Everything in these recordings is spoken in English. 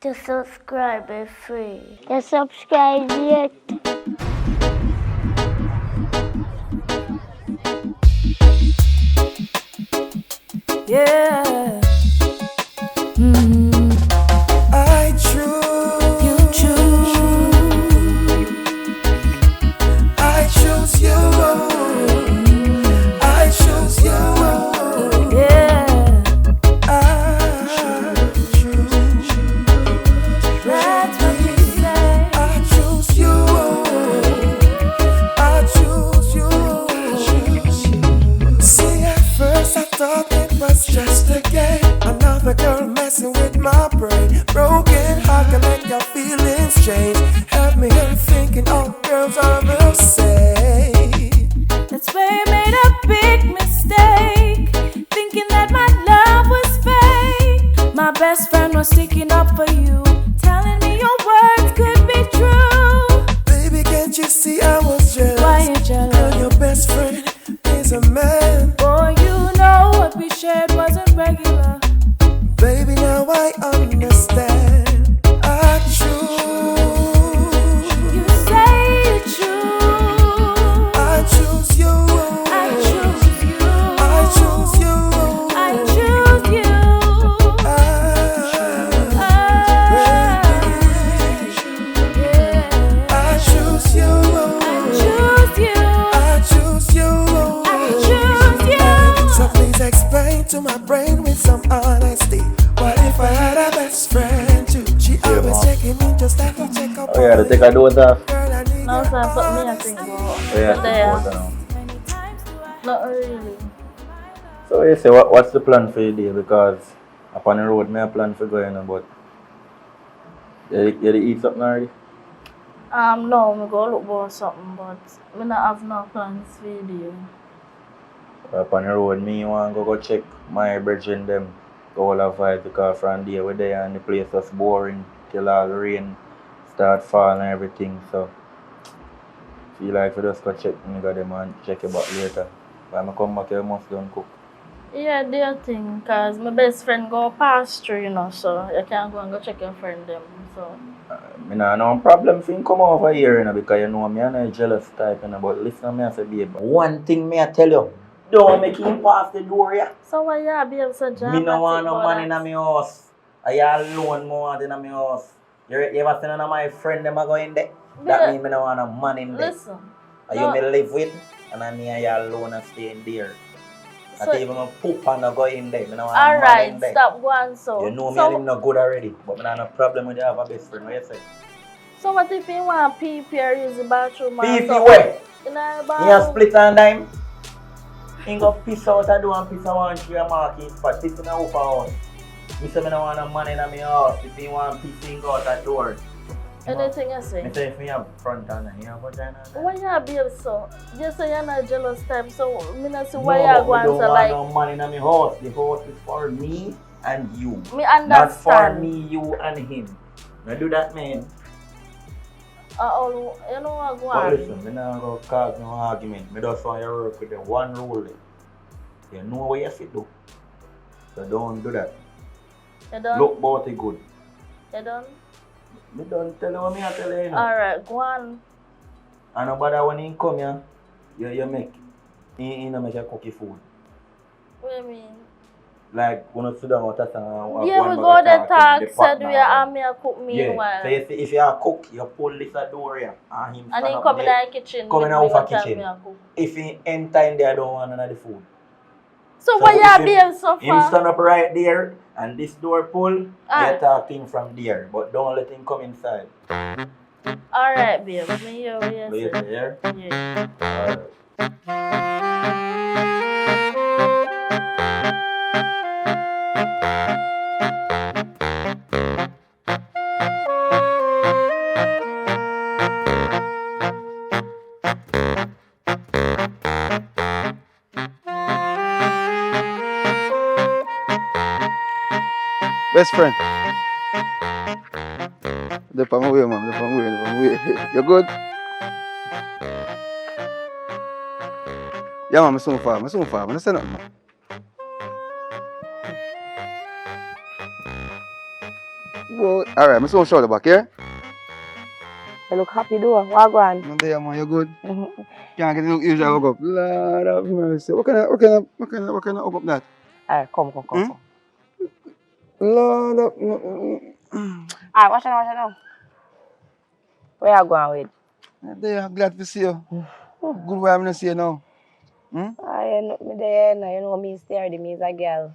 To subscribe is free. To subscribe yet. Yeah. I choose. You choose. I choose you. I choose you. Yeah. I choose. That's what you say. I choose you. I choose you. See, at first I thought it was just a game. Another girl messing with my brain. Broken heart can make your feelings change. Have me here thinking all girls are the same. That's where you made a big mistake, thinking that my love was fake. My best friend was sticking up for you, telling me your words could be true. Baby, can't you see I was jealous? Why you jealous? Girl, your best friend is a man. Boy, you know what we shared wasn't regular. Baby, now I understand. I choose. You say you choose. I choose you. I choose you. I choose you. I choose you. I choose you. I choose you. I choose you. I choose you. So please explain to my brain with some honesty. What if I had a best friend too? She always checking me just like you check up. Oh yeah, to take a dose off. Girl, I need No, your sir, but me I think about. Oh yeah, But take a dose now. not really. So you say what's the plan for your day? Because upon the road me a plan for going but you eat something already? No, me go look for something, but me not have no plans for the day. Upon the road me want go check my brethren them. Go all avoid because from there we're there and the place was boring till all the rain start falling and everything. So feel like we just go check nigga them and check it back later. When I come back you must done cook. Yeah, dear thing, cause my best friend go past through, you know, so you can't go and go check your friend them. So Me nah no problem for him come over here, you know, because you know me I'm a jealous type, you know, but listen to me I say, babe, one thing me I tell you, don't make him pass the door, yeah. so why you be so dramatic? Me no want no about man in that? my house. I alone more want in my house. You ever seen none of my friend them a go in there? That Yeah. mean me no want a man in there. Listen. Are no. you me live with, and I me I alone and stay in there. So, I even my poop and I go in there. Me no want a man in alright, there. stop going so. You know me so, and him no good already, but me nah no problem with you have a best friend. What you say? so what if you want pee or use the bathroom or Pee something? where? In a He a bathroom? split and dime. He go piss out and do and piss out one tree and mark his spot. Piss in a upper house. Me say me no want a man in my house. If he want piss, he go out that door. Anything you say? Me say if me have front and he have vagina. Why you be so? Just say you're not jealous type, so me not see No, why but you going me don't to want like. no man in my house. The house is for me and you. Me Not for understand. me, you and him. Now do that, man. You know what go But on. listen, me not go cause no argument. Me just want you to work with the one rule. You know what you have to do. So don't do that. You done? Look about it good. You done? Me don't tell you what me I tell you, you know. Alright, go on. And nobody when he come here, you make. He no make you cook your food. What do you mean? Like when you sit down with us and Yeah, we go there talk, said we are me a cook meanwhile. Yeah. So you see, if you are cook, you pull this door here and him And stand then up come in there. the kitchen. Come with in me, out for go tell kitchen. me a cook. If he enter in there, don't want none of the food. So So why if you be so Him far? stand up right there and this door pull, you Alright. talk to him from there. But don't let him come inside. Alright, babe. Me hear what you Later, say. yeah? Yeah. Alright. Best friend. They're from away, man. They're from away. They're from away. You good? Yeah, man. I'm so far. I'm so far. I'm not saying nothing. Well, alright, I'm so short back, yeah? You look happy though. What go on? No there, man, you good? Can't get the look usual hook up. Lord of mercy. What kind of hook up that? Alright, come. Lord of Alright, watch now. Where you going with? There, I'm glad to see you. Good way I'm gonna see you now. I know me there, now you know me sturdy, me is a girl.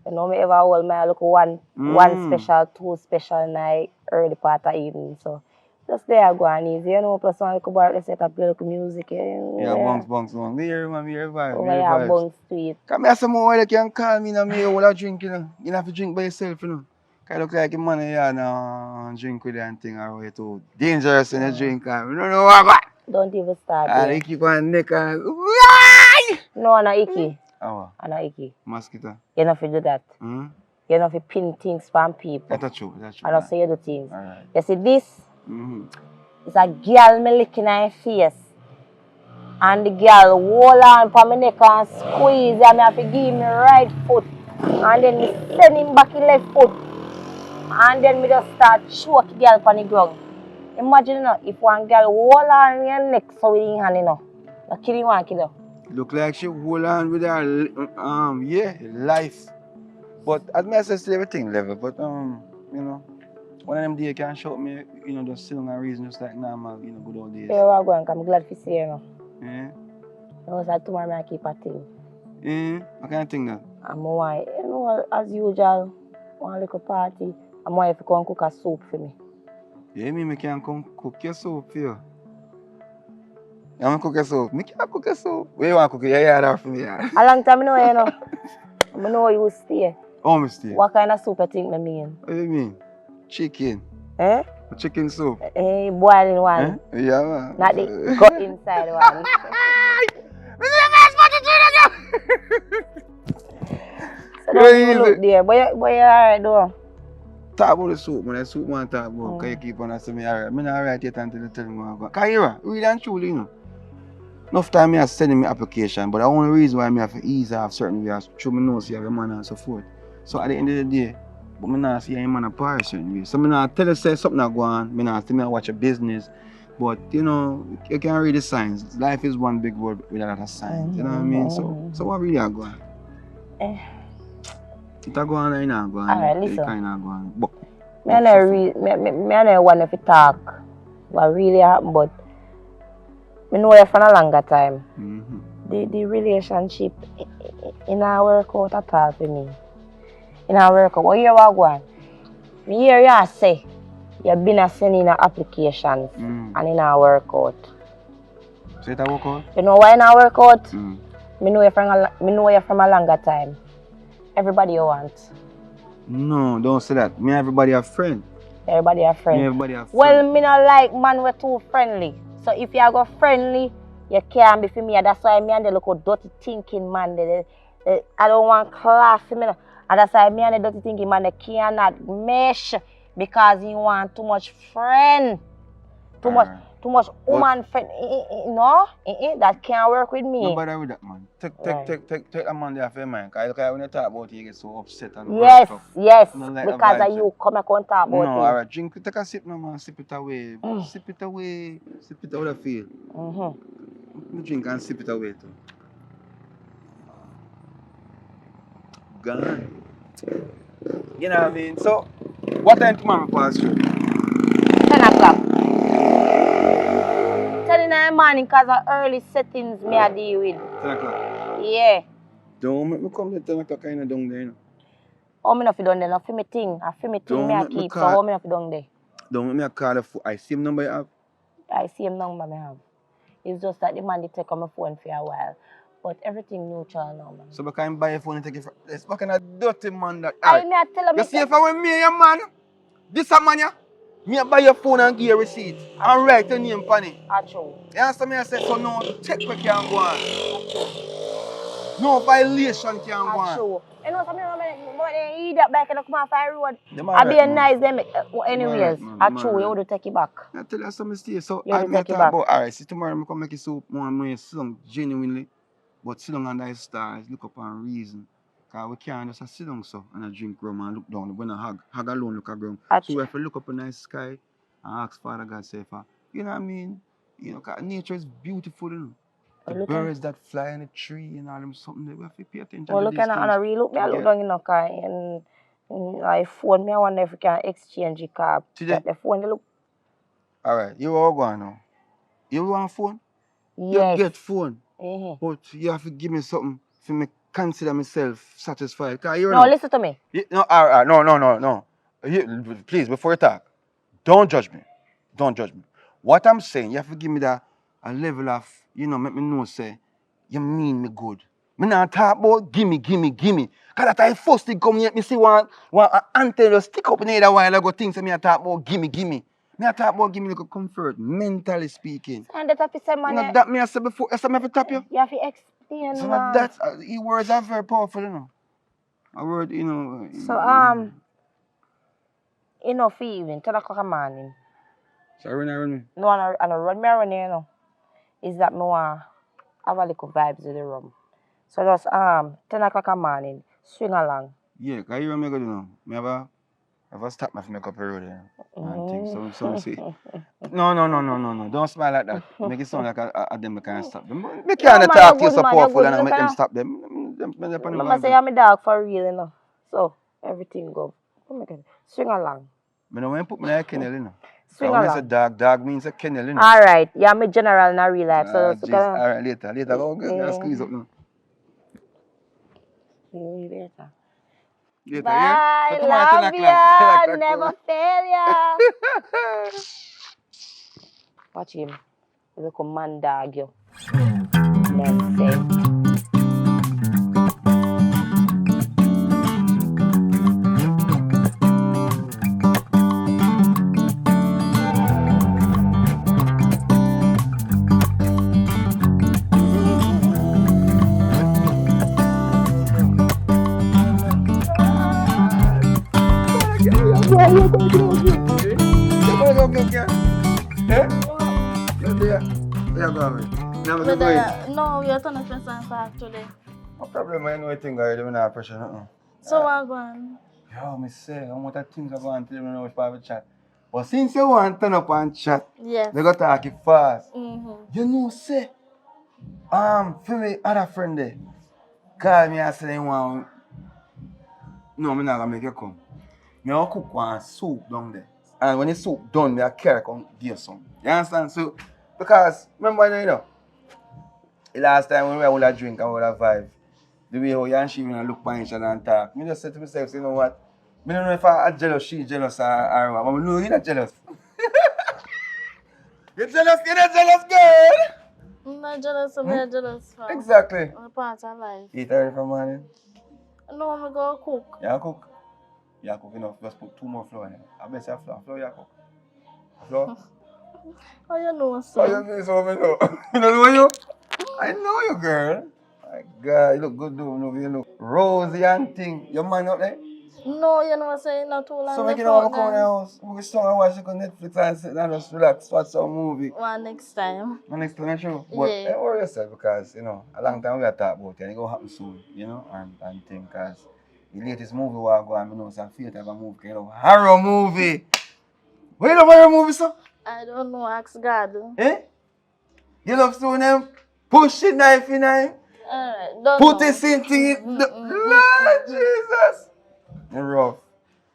You know me ever hold my look one special, two special night, early part of evening. So just there go on easy, you know, plus one little bar, let's set up play little music, you know. Yeah, bounce. Me here, man, me here vibe. Over here, bounce to it. Come here, some more that can call me and me while I drink, you know. You don't have to drink by yourself, you know. Kind of look like a man here now, drink with that thing or way too dangerous in a drink. You don't know what. Don't even start And there. they keep on neck and No, I'm not icky. oh, I'm not icky. mosquito. You don't have to do that. Hmm? You don't have to pin things from people. That's true. I don't say you do things. Alright. You see this? Mm-hmm. It's a girl me licking her face. And the girl hold on for my neck and squeeze and me have to give me right foot. And then me send him back in left foot. And then me just start choke the girl on the ground. Imagine, you know, if one girl hold on your neck so with her hand, you know. The kill you want kill you. Look like she hold on with her life. But as I say everything level, but you know, one of them days can show me, you know, just sit on a reason just like normal, you know, good old days. Here we go, I'm glad to see you, you know. Yeah? You know, so tomorrow I keep a thing. Yeah? What kind of thing that? I'm want, you know, as usual, one little party. I'm want if you come cook a soup for me. Yeah, me can come cook your soup for you. You want to cook your soup? Me can cook your soup. Where you want to cook it? Yeah, that for me. Yeah. A long time I know, you know. I know you stay. Oh, me stay. What kind of soup you think I mean? What do you mean? Chicken. Eh? Chicken soup. Eh, boiling one. Eh? Yeah, man. Not the gut inside one. So don't even look there. But you alright though. Talk about the soup, man. The soup man talk about. Because you keep on asking me, alright. I'm not alright yet until you tell me what I'm going. Because here, really and truly, you know. Enough time I sending me application, but the only reason why I have to ease off certain ways, through my nose, you have a man and so forth. So at the end of the day, but I not see any man apart certain ways. So I not tell you say something not go on, I not tell me I watch a business. But you know, you can read the signs. Life is one big word with a lot of signs. You know what I mean? So what really are going? It a go on or it not go on. Alright, listen. It kind of go on. But I don't want to talk what really happened, but I know you for a longer time. The relationship in our work out at all for me. In our work out. What you are going? Me hear you say you've been sending applications and in our work out. So it a work out? You know why in our work out? Me know you from a longer time. Everybody you want. No, don't say that. Me and everybody are friends. Everybody are friends. Me and everybody are friends. Well, me not like man we're too friendly. So if you go friendly, you can't be for me. That's why me and the look dirty thinking man. I don't want class. And that's why me and the dirty thinking man, they cannot mesh because you want too much friend. Too much woman friend. No, that can't work with me. No bother with that, man. Take that man there for your mind. Because when you talk about it, you get so upset and yes, like because of you come and talk about it. No, alright, drink, take a sip now, man. Sip it away. Sip it away. Sip it out of feel. Drink and sip it away too. Gone. You know what I mean? So, what time tomorrow pass through? 10 o'clock. 10 in the morning because of early settings me I deal with. 10 o'clock? Yeah. Don't make me come to 10 o'clock kind of down there, you know. How me not fi done there? No, for me thing. I feel me thing me I keep. So how me not fi done there? Don't make me a call the phone. I see him number you have? I see him number me have. It's just that the man did take on my phone for a while. But everything neutral now, man. So because I buy your phone and take it from... It's what kind of dirty man that... I may tell him... You see if I want me and your man, this a man, yeah? Me buy your phone and give you a receipt. And write your name on it. True. You understand me? I said, so no check where can go on. No violation can go on. True. You know something about the idiot bike and come off the road. I be a nice them anyways. True, you would take it back. I tell you some mistake. So I'm going to talk about, alright, see tomorrow I come make you soup more and more sit down genuinely. But sit down under the stars, look up and reason. Because we can't just sit down so and drink rum and look down. When I hug, hug alone look at ground. Ach- So we have to look up in the sky and ask Father God, say, you know what I mean? You know, 'cause nature is beautiful, you know. The Well, look at- birds that fly in the tree and all them something that we have to pay attention Well, to look these at things. and I really look me, I look Yeah. down in the car and I phone me, I wonder if we can exchange the car. See there? The phone, they look. Alright, you all going now. You want phone? Yes. You get phone. Mhm. But you have to give me something for me consider myself satisfied. Cause you No, know. listen to me. No, alright, no. Please, before you talk, don't judge me. Don't judge me. What I'm saying, you have to give me that a level of, you know, make me know say you mean me good. Me not talk about gimme. Cause that I first thing come here, me see one antenna just stick up in there a while ago things say me a talk about gimme. Me a talk about gimme little comfort, mentally speaking. And that have to say, You man, know that me I said before, I said me have to tap you. you have to explain, So man. that words are very powerful, you know. A word, you know. So, enough even, 10 o'clock in the morning. So run me. No, I don't run me around here, you know. Is that me want have a little vibes with the rum. So just 10 o'clock in the morning, swing along. Yeah, cause you remember you know. Me have a stop my for make up a road there. And things. So see. No. Don't smile like that. Make it sound like a them can't stop them. Me can't man, talk to you're you good, so man, you're powerful good, and I make them listen. stop them. Remember say I'm a dog for real, you know. So everything go. Come again. Swing along. Me no want to put me like a kennel, you know. Swing When I say along. dog means a kennel, you know. Alright, yeah, I'm a general in real life. So Jeez. Alright, later. Go get squeeze up now. later. Later, Bye, yeah? So tomorrow, love 10 o'clock. 10 ya. o'clock. Never fail ya. Watch him. Look a man dog you. Nonsense. No, we are turning to talk today. No problem, I know a thing already, I'm not pressure nothing. So what going? Yo, me say, how much things are going to tell me now which part of chat. But since you want to turn up and chat, Yes. they got to talk it fast. Mm-hmm. You know, say, for me, other friend there, call me and say they want, no, I'm not going to make you come. Me will cook one soup down there. And when the soup done, me a carry come give you some. You understand? So, because, remember, you know, the last time when we all a drink and we all a vibe, the way how you and she look at each other and talk, me just say to myself, you know what? I don't know if I'm jealous, she jealous or what, but I know you're not jealous. You're not jealous, girl! I'm not jealous of me, jealous for Exactly. a part of life. Eat early from morning. No, I'm going to cook. You cook? You cook enough, just put 2 more flour in it. I bet you flour. Flour you cook. Flour? Oh, you know so. Oh, you know so, me know. You don't know you? I know you, girl. My God, you look good, though. You look rosy and thing. Your man up there? No, you know what I'm not too long. So make it all come in the house. We song and watch it on Netflix and sit and just relax, watch some movie. One next time. My next time, show. But Yeah. don't worry yourself because, you know, a long time we have talked about it and it will happen soon, you know, and thing because the latest movie we are going, I know some theater of a movie, you know, horror movie. What you love horror movie, sir? I don't know, ask God. Eh? You love seeing them push the knife in him, Alright, don't put know. this into Lord Jesus. You're rough.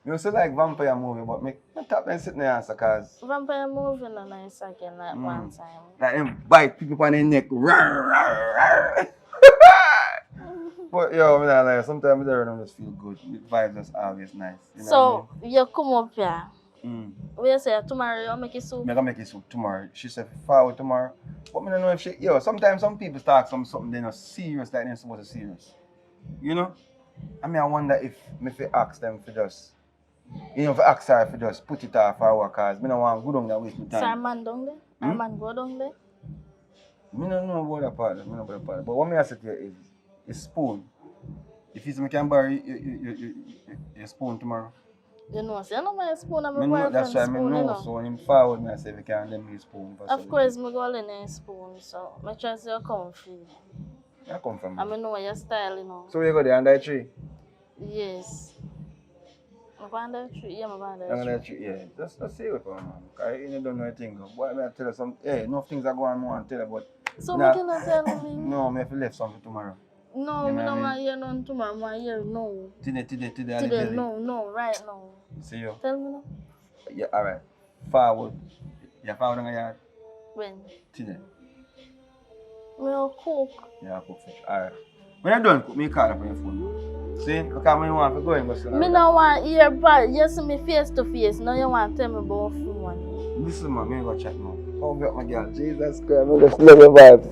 You also like vampire movie, but me top them sitting there answer cause Vampire movie no nice again like one time. like them bite people on their neck. But yo, I mean, like, sometimes I don't just feel good. The vibe just always nice. You know So you come up here. what I mean? We say tomorrow you make it soup. I'm gonna make it soup tomorrow. She said forward tomorrow. But I don't know if she sometimes some people talk something they're not serious like they're supposed to serious. You know? I wonder if ask them for just if I ask her for just put it off for work cause I don't want to go down there waste my time. So a man down there? A man go down there? I don't know about that part. But what I say to you is spoon. If you can borrow your spoon tomorrow. You know, so you know my spoon and my boyfriend's That's why I spoon, know. you know. So when him forward me I say if you can lend me his spoon. Of course, I go in a spoon, so I try to say you comfy. I come from I know your style, you know. So you go there under the tree? Yes. I'm going to treat you, I'm going I'm to gonna treat. treat, yeah. Just say it, man. Cause you don't know anything. Boy, I tell you some, hey, enough things are going on, I tell you, but So, me nah, cannot tell me. no, I have to left something tomorrow. No, You me know what no I want mean? to hear none tomorrow. I want to hear no. Today, and the Today, daily. no, right now. See you. Tell me no. Yeah, alright. Forward. Yeah, forward on your yard. When? Today. Me will cook. Yeah, cook fish. Alright. When you're done, cook me a card up on your phone. See? Because when you want to go and go sit Me no want to hear about you see me face to face. Now you want to tell me about phone. Listen, man, me go chat now. Oh, God, my girl. Jesus Christ, I just love your vibes.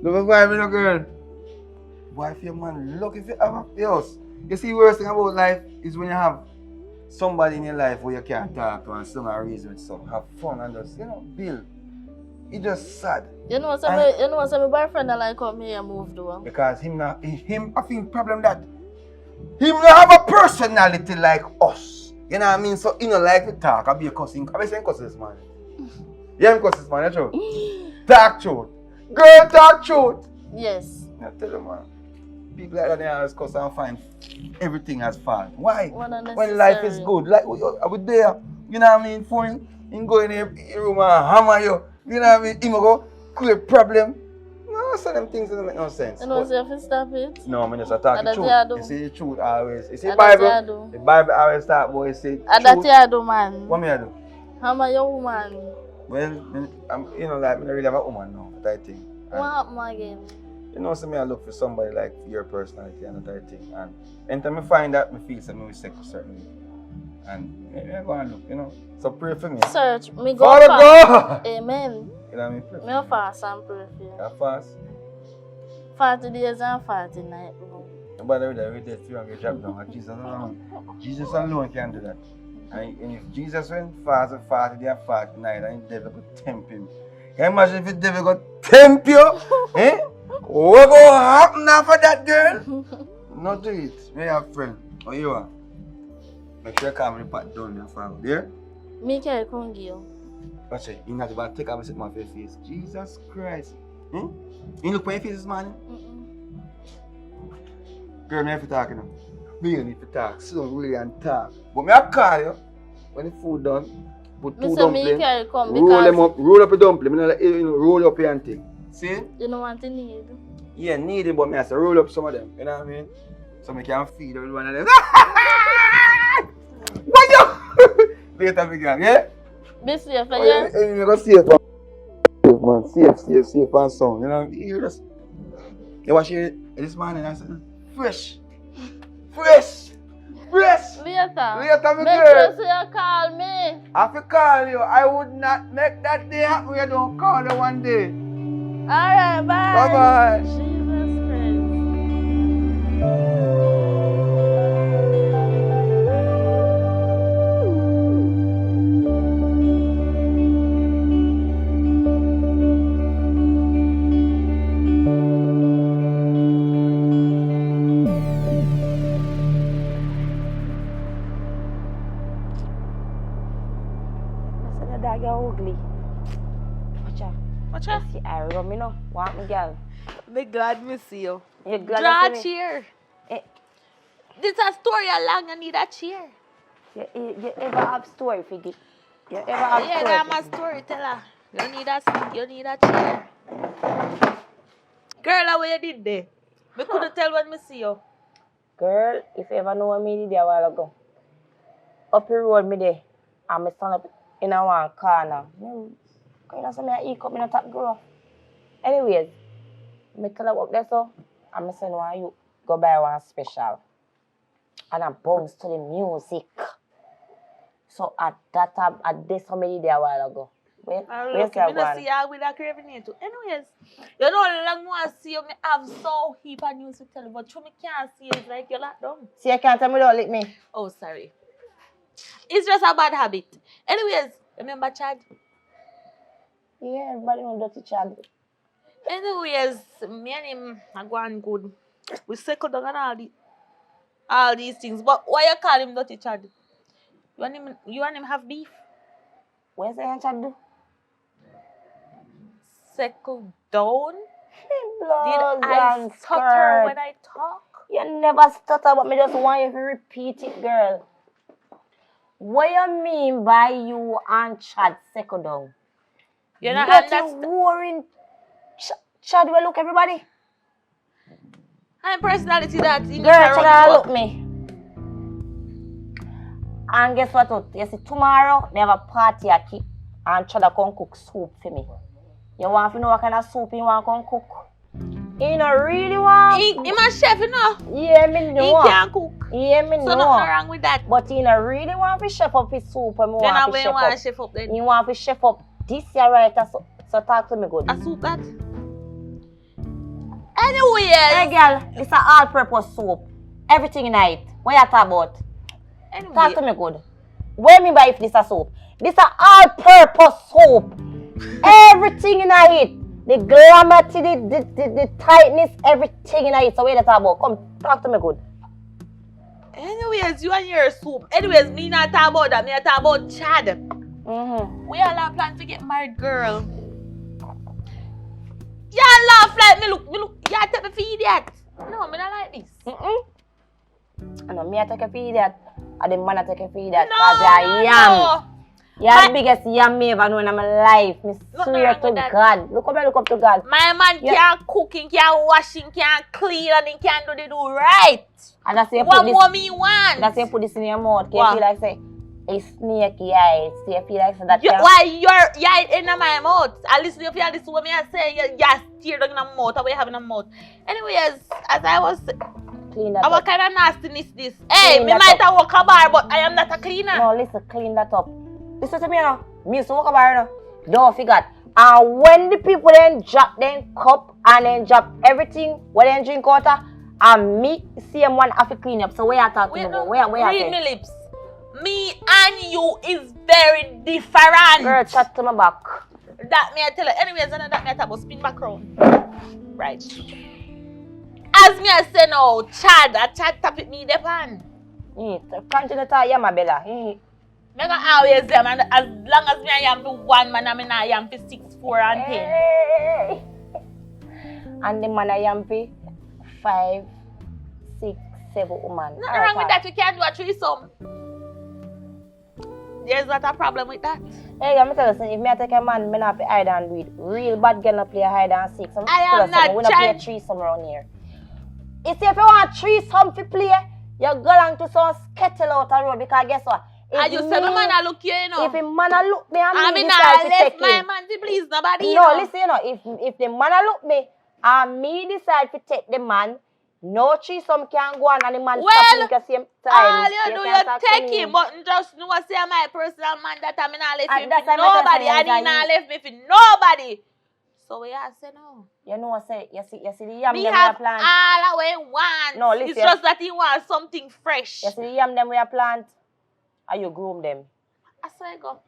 Love your vibe, you know, girl. Boy, if your man look, if you have a house. You see, the worst thing about life is when you have somebody in your life where you can't talk to and some reason with some. Have fun and just, build. It's just sad. You know, some my boyfriend that like come here move though. Because I think problem that him not have a personality like us. You know what I mean? So he don't like to talk. I be a cussing. I be saying cusses, man. Yeah, I'm cusses, man. That's true. Talk truth. Girl, talk truth. Yes. I tell you, man. People like that, they always cuss and find everything as fault. Why? When life is good. Like, I was there. You know what I mean? For him go in the room and hammer you. You know what I mean? Him go create problem. No, so them things don't make no sense. You know, so if you stop it. No, I mean, just talk the truth. You see, the truth always. You see, the Bible always start, boy, say, truth. That's what you do, man. What me I do? How am your woman? Well, I'm, like, I don't really have a woman now, that thing. What happened again? You know, so me I look for somebody like your personality and that thing. And anytime I find that, I feel something with sex certainly. And maybe I go and look, you know. So pray for me. Search, me go Father fast. Amen. You know what I mean? Pray for me fast and pray for you. You fast? 40 days and 40 nights. Nobody will read that 300 drop down. Jesus alone. Jesus alone can do that. And if Jesus went fast and 40 days and 40 nights, and the devil could tempt him. Can you imagine if the devil could tempt you? Eh? What will happen after that, girl? Not do it. Me have friend. Oh, you are? Make sure you calm the pot down there for me. There? Me carry come give you. Watch it. You not about to take off and sit my face. Jesus Christ. Hmm? You look for your face this morning? Girl, me have to talk, you know. Me need to talk. Sit down really and talk. But me have to call you when the food done. Put two dumplings. Roll up a dumpling. Roll up your thing. See? You don't want to need. Yeah, need it, but me have to roll up some of them. You know what I mean? So I can feed every one of them. What you? Later, me can, yeah? Be safe, yeah? You go safe, man. Safe and sound. You know, you just. You watch it this morning, I said, fresh. Later, me make sure you call me. I have to call you. I would not make that day happen where you don't call you one day. Alright, bye. Bye-bye. Jesus Christ. Dog, you're ugly. Watch out. See, I run me now. Want me, girl? Me glad me see you. You glad Draw to a see me? chair. This a story along. I need a chair. You ever have story for it? You ever have story? Yeah, I'm a storyteller. You need a chair. Girl, how you did there? Me couldn't tell when me see you. Girl, if you ever know what me did a while ago, up the road me there, and me stand up in a one corner. You know, so me a eat up in a top girl. Anyways, me tell her up there so, and me say no, you go buy one special. And I bounce to the music. So at that time, at this how me did a while ago. Look, me not see you with a craving here too. Anyways, you know, long more see you, me have so heap of news to tell you, but through me can't see it like you're locked down. See, you can't tell me don't lick me. Oh, sorry. It's just a bad habit. Anyways, remember Chad? Yeah, everybody know dirty Chad. Anyways, me and him are going good. We settled down on all these things. But why you call him dirty Chad? You and him have beef? What you say Chad do? Settle down? Did Blood I and stutter skirt. when I talk? You never stutter, but me just want you to repeat it, girl. What you mean by you and Chad second down? You know, Dirty, understand. warring Chad will look everybody. And personality that in Girl, Chad look me. And guess what? You see, tomorrow they have a party at keep and Chad come cook soup for me. You want to know what kind of soup you want to come cook? You know, really want. He my chef, you know. Yeah, me know. He can't cook. Yeah, me So know. nothing wrong with that. But you know, really want to chef up his soup and me Then I want to will chef want up. to chef up then. You want to chef up this year, right? So talk to me good. A soup that. Anyway, Hey girl, it's an all-purpose soup. Everything in it. What you talk about? anyway. Talk to me good. What do you mean by if this a soup? This a all-purpose soup. Everything in it. The glamity, the tightness, everything in it. So what you talk about? Come, talk to me good. Anyways, you and your soup. Anyways, me not talk about that. Me not talk about Chad. Mm-hmm. We all have plans to get married, girl. Y'all laugh like me look. Y'all take me for idiot. No, me not like this. I know me I take a feed that. And the man I take a feed that. No, Cause you're yam. You're My- the biggest yam me ever known in my life. Me Nothing swear wrong to with that. God. Look up to God. My man Yeah. can't cook, he can't wash, he can't clean, and he can't do the do right. And that's you What put more this. me want? That's you put this in your mouth. Can What? you feel like say a snaky eyes? Do you feel like say that? You, can- why you're in my mouth? At least if you listen what me I say, you steer down in the mouth, what you have in the mouth. Anyways, as I was, Clean that our up. kind of nastiness this. Hey, Clean me that might up. have work a bar, but I am not a cleaner. No, listen, clean that up. Listen to me now. Me used to walk about now. Don't forget. And when the people then drop them cup and then drop everything, when they drink water, and me same one have to clean up. So where you talk to me? Wait, no, Where you read say? me lips. Me and you is very different. Girl, chat to my back. That me I tell you. Anyways, and that me I talk about spin back round. Right. As me I say now, Chad tap it me the pan. Continue to talk, yeah, my Bella. Me gonna always them, and as long as me I am the one man, I mean I am for 6, 4, and 10. Hey. And the man I am for 5, 6, 7 woman. Nothing wrong with that. You can't do a threesome. There's not a problem with that. Hey, I'm tell you, if me I take a man, me not play hide and do it. Real bad girl not play hide and seek. So I am not we not play trying- threesome around here. You see, if you want threesome to play, you go along to some skettle out the road because guess what? And you say the man I look you, you know. If the man a look me and I me mean decide I to left take my him. man to please nobody. you No, know. listen, you know, if the man a look me and me decide to take the man, no threesome can go on and the man Well, stop him at the same time. all you do, can't you talk to take me. him, but just know say my personal man that I'm not left And him that's for why my nobody, person and he is not like- left me for nobody. So we have say no. You know what say? You see the yam We them we have a plant. all we want. No, It's listen. just that he wants something fresh. You see the yam them we a plant. And you groom them. I swear go.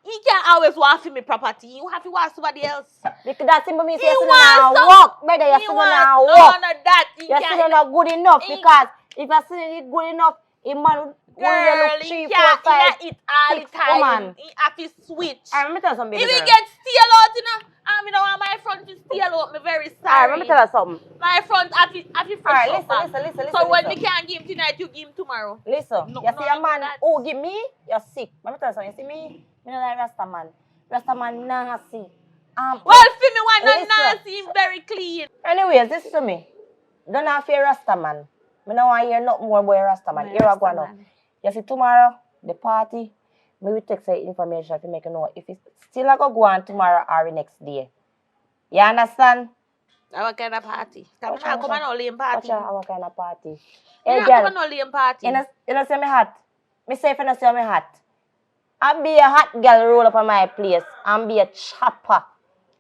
He can't always want for me property. You have to want somebody else. Because that's simple means He you still wants not some- walk. Brother, you He still wants not none walk. of that. He You still can't. not good enough. He- Because if you still not good enough, a man will Girl, look he 3, 4, can't 5. eat all the 6 time. woman. He have to switch. Alright, let me tell you something, If baby he girl. gets steal out, you know, I don't want my front to steal out. Me very Alright, sorry. let me tell you something. My front have to fresh Alright, up. listen. So when listen. me can't give him tonight, you give him tomorrow. Listen, No, you no, see a no, man that- who give me, you're sick. Let me tell you something. You see me don't like Rasta man. Rasta man nasty. Well, for me, why not Listen. nasty? Him very clean. Anyways, listen to me. Don't have fear Rasta man. I don't want to hear nothing more about Rasta man. Here I go now. You see tomorrow, the party, me will take some information to make you know if it's still a go on tomorrow or the next day. You understand? Our kind of party. Come Watch on, out, come watch on, lame Watch party. out our kind of party. Yeah, Hey come girl, on, no lame party. you know see me hat? Me say if you don't see me hat, I be a hot girl roll up on my place and be a chopper.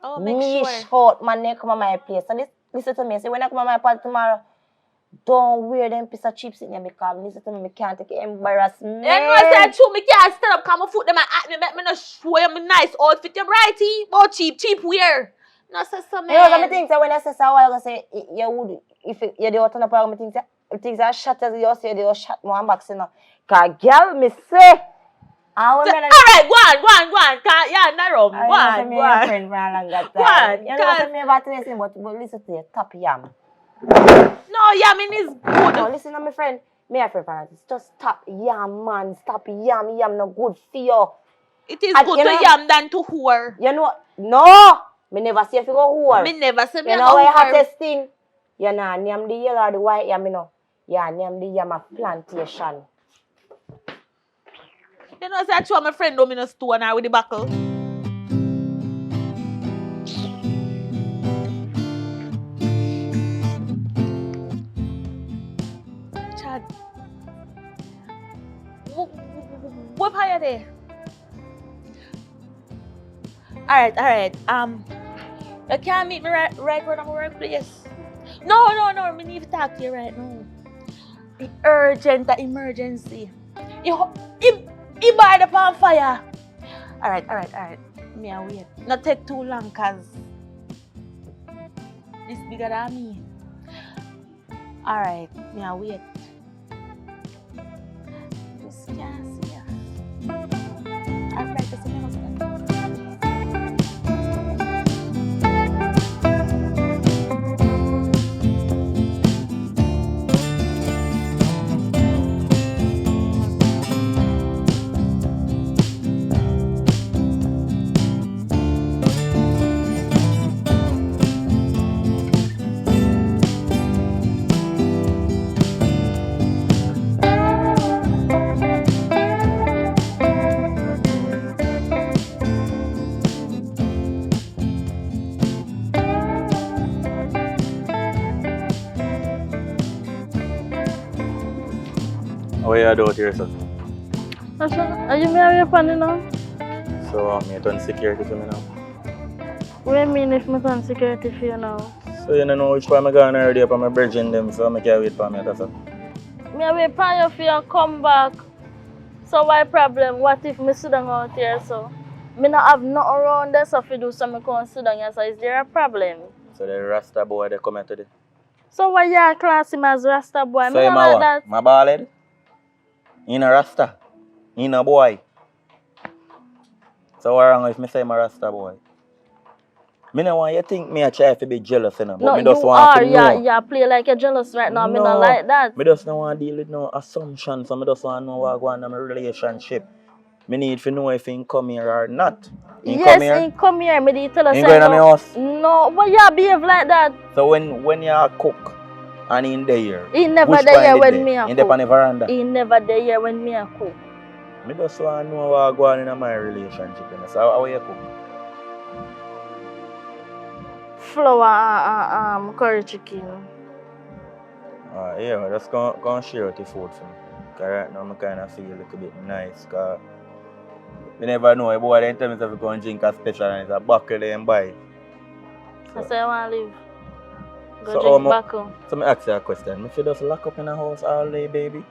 Oh, make Me sure. short man, they come on my place. So listen to me. Say when I come on my party tomorrow, don't wear them piece of chips in there because listen to me, me can't take embarrassment. You know I said true, me can't stand up, come and foot them and at me, make me no show you me nice outfit, you brighty, but cheap wear. No say so, man. You know, so me think that when I say so, I say you would, if you do turn up, I think that shot as you say, they shot one box, you know. Because girl, me say, I will Alright, go on, cause you're in the room. Go on, me go a on. friend for a longer Go time. on, You know, so me about to listen, but listen to your top yam. No, yamming is good. No, listen to my friend. Me a friend for this. Just stop yam, man. Stop yam. Yam no good for you. It is And good you to know- yam than to whore. You know, no. Me never say if you go whore. Me never say me You a know go what whore. hottest thing? You know, name the yellow or the white yam, you know. Yeah, name the yam of plantation. You know, say I throw my friend home in a stone or with the buckle. Chad. What are you there? Alright. You can't meet me right around my workplace. No, me need to talk to you right now. The urgent, the emergency. He burned up on fire. Alright. Me a wait. Not take too long, cause this bigger than me. Alright, me a wait. Just can't see ya. Alright, to see my husband. What you do out here, sir? Are you married upon you now? So, me turn security for me now. What do you mean if me turn security for you now? So, you don't know which part I'm going already up on my bridge in them, so I can't wait for me, that's all. Me wait for you for you come back. So why problem? What if me sit down out here so? Me not have nothing around there so if you do something come sit down here, so is there a problem? So, the Rasta boy, they come here today. So why you class him as Rasta boy? So, Me him not a like what? that. My ballhead? He a Rasta. He a boy. So, what wrong if me say I'm a Rasta boy? Me no want you think me a try to be jealous, you know, but No, me just you want are. to know. Yeah, play like you're jealous right now. Me not like that. Me just don't want to deal with no assumptions, so me just want to know what going on in my relationship. Me need to know if he come here or not. He Yes, come here? he come here. Me did tell us. He going to my house? No, but you behave like that. So when you cook and he there, He never which there point when did me they? a He there on cook. the veranda? He never there when me a cook. Me just want to know what going on in my relationship. You know. So how you cook? Flour and curry chicken. Yeah, just go and share out the food for me. Because right now I kind of feel a little bit nice. Because you never know, a boy then tell me to go and drink a special and it's a buckle they and buy. I say I want to live. Go So, drink bacco. So I ask you a question. If you just lock up in a house all day, baby,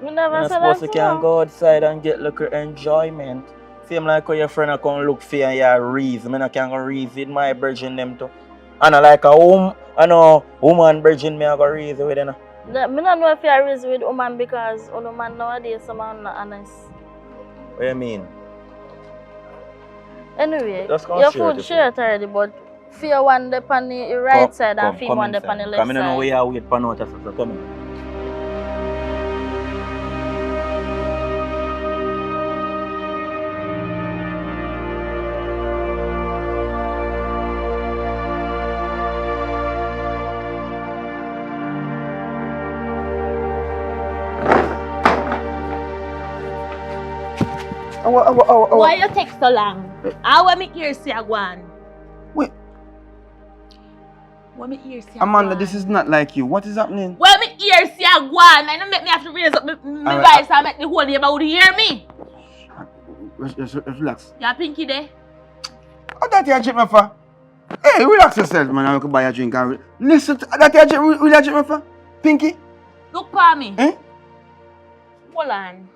Me never you're not say supposed that to can go outside and get little enjoyment. Same like how your friend come look for you and you reason. I not can go reason my virgin them too. And I like a woman virgin me I go reason with them. Me don't know if you are raised with woman because all woman nowadays some are not honest. What you mean? Anyway, Just go your share food it shared already, but fear one the on the right side and fear one the on the left Come in side. know where you wait for notice, so come in. Why you take so long? How am I ears see a go on? Wait, What my ears see a Amanda, go this on? is not like you. What is happening? Well, my ears see a go on. I don't make me have to raise up my Alright. voice and make the whole neighborhood hear me. Relax. You pinky there? What that you drink me for? Hey, relax yourself, man. I can buy a drink and listen to that you drink me for? Pinky? Look for me. Eh? Hold on.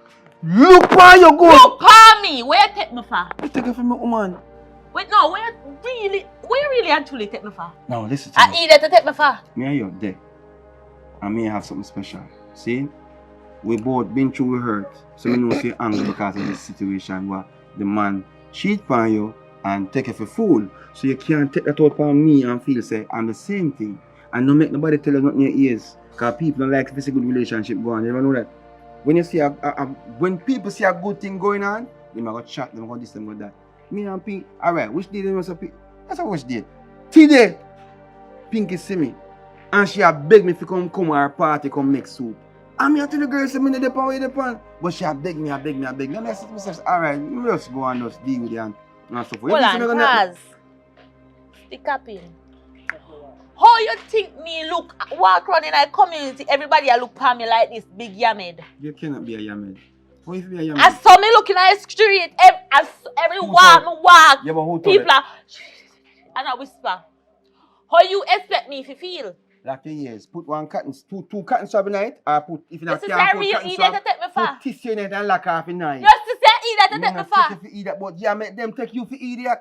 Look where you go. Look for me. Where you take me for? You take it from me, woman. Wait, no. Where you really actually take me for? Now listen to I me. either to take me for. Me and you there. And me have something special. See? We both been through hurt. So we know if you're angry because of this situation where the man cheat on you and take you for fool. So you can't take that out on me and feel say I'm the same thing. And don't make nobody tell you nothing in your ears. Because people don't like to see good relationship go on. You never know that. When you see when people see a good thing going on, they might go chat, they might go this, they might go that. Me and Pink, alright, which day they must have Pink? That's a which day. Today, Pinky see me. And she had begged me to come to her party, come make soup. And me tell the girl, say me no depend where you depend. But she had begged me. Then I said to myself, alright, let's go and just deal with it and so forth. Hold on, pause. Stick up in. How you think me walk around in our community, everybody a look at me like this big yamed? You cannot be a yamed. How you be a yamed? I saw me looking at the street, every walk, Yeah, but who told people it? are, and I whisper. How you expect me to feel? Like yes, put two cotton swab in it, or put, if you This not is can't a put real cotton idiot swab, to take me for. put tissue in it and lock off in it. Just to say idiot to Me take me not for. take you for idiot, but yeah, make them take you for idiot.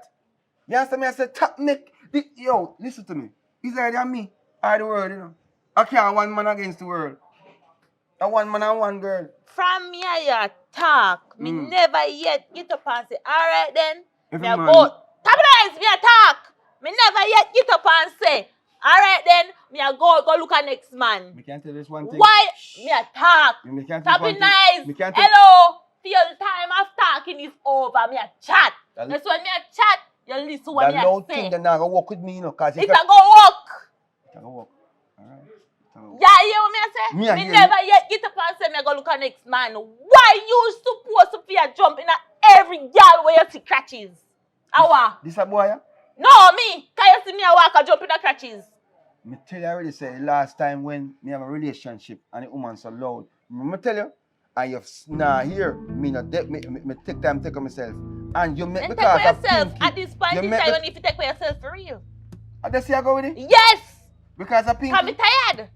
You understand me? I said, top neck. Yo, listen to me. It's either me or the world, you know. I can't one man against the world. A one man and one girl. From me I talk, me never yet get up and say, alright then, Every me a man- go. Tabulate, me a talk. Me never yet get up and say, alright then, me a go look at next man. Me can't tell this one thing. Why? Me a talk. Me can't tell this Tapping one thing. nice. Me can't tell. Hello. Till the time of talking is over, me a chat. That- That's when me a chat, you listen to what That me a loud say. thing that not gonna work with me, you know, cause It's a go walk. It gonna work. Alright. Yeah, you hear what me a say? Me a Me hear never yet get up and say me go look at next man. Why you supposed to be a jump in a every girl where you see crutches? Awa. This a boy, yeah? No, me. Can you see me a walk a jump in the crutches? Me tell you already say last time when me have a relationship and the woman so loud. Me tell you, I have here. Me not me take time to take on myself. And you make And me take for cause of yourself. Pinky. At this point You in make time, me- you need to take for yourself for real. And that's how I go with it? Yes. Because of Pinky. Cause me tired.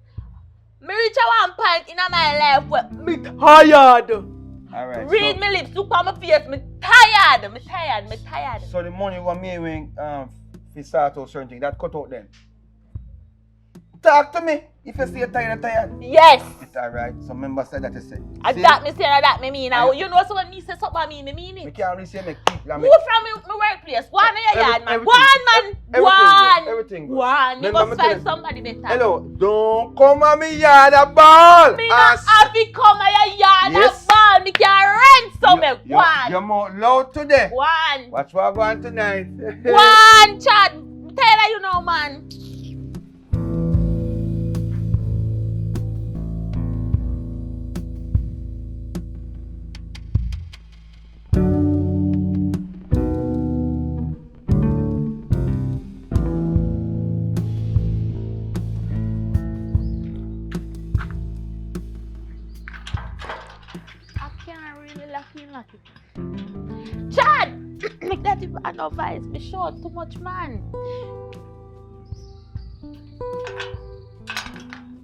Me reach a one point in my life where me tired. Alright. Read me lips, look on my face. Me tired. So the money what me when fi start out certain thing, that cut out then. Talk to me. If you say you're tired. Yes. It's alright. Some members said that you say. And See? that me say and that me mean. Now, I- you know so when me say something me mean Me it. can't really say make people. Who from my workplace? One in your yard, man. Everything. One, man. Everything good. One. You Remember must me tell find you- somebody better. Hello, don't come at me yard a ball. Me not happy come at your yard Yes. and ball. Me can rent some. One. You're more loud today. One. Watch what go on tonight. One, Chad. Tell you know, man. I can't really lucky. Chad! Make that even an advice. Me short too much, man.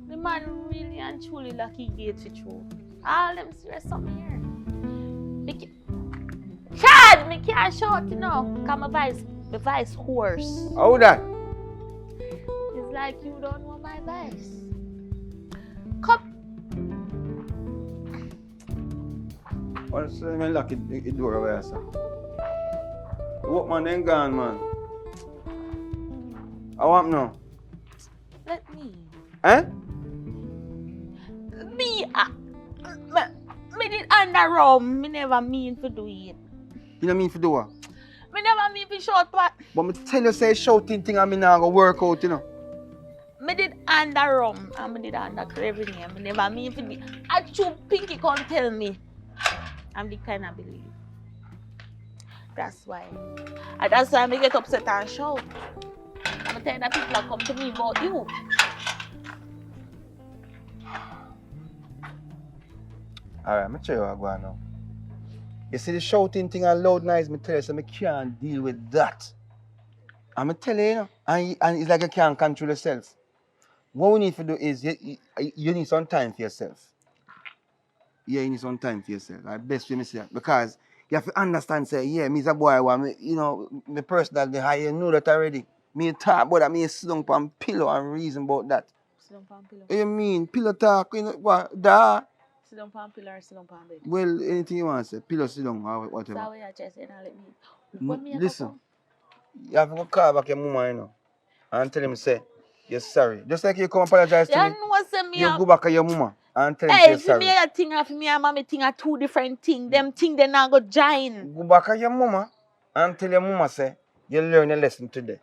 The man really and truly lucky gate it through. All them serious something here. Chad! Me can't short, you know. Cause my vice horse. How that? It's like you don't know my vice. Come. What's me lock it door away, sir? What man ain't gone, man? I want now. Let me. Eh? Me did under rum. Me never mean to do it. You know mean for do what? Me never mean to short what. But me tell you say shouting thing and me now go work out, you know. Me did under rum and me did under craving. Me never mean to be. I true Pinky can't tell me. I'm the kind of believe. That's why. And that's why I get upset and shout. I'm telling that people are come to me about you. Alright, me tell you what go on now. You see the shouting thing and loud noise, me tell you, so me can't deal with that. And me tell you, and it's like you can't control yourself. What we need to do is, you need some time for yourself. Yeah, you need some time for yourself. That's the best way me say that. Because you have to understand, say, yeah, me's a boy, you know, me personally, how you know that already. Me talk about that, me sit down on pillow and reason about that. Sit down on pillow. What you mean? Pillow talk, you know, what, da? Sit down on pillow or sit down on bed. Well, anything you want to say, pillow sit down or whatever. So I just say, let me. When me Listen, you have to go call back your mama, you know, and tell him, say, you're sorry. Just like you come apologize to You me, know say me you go back to your mama and tell him hey, you're for me sorry. a thing and for me and mommy thing are two different things. Them thing they not go join. Go back to your mama and tell your mama say, you learn a lesson today.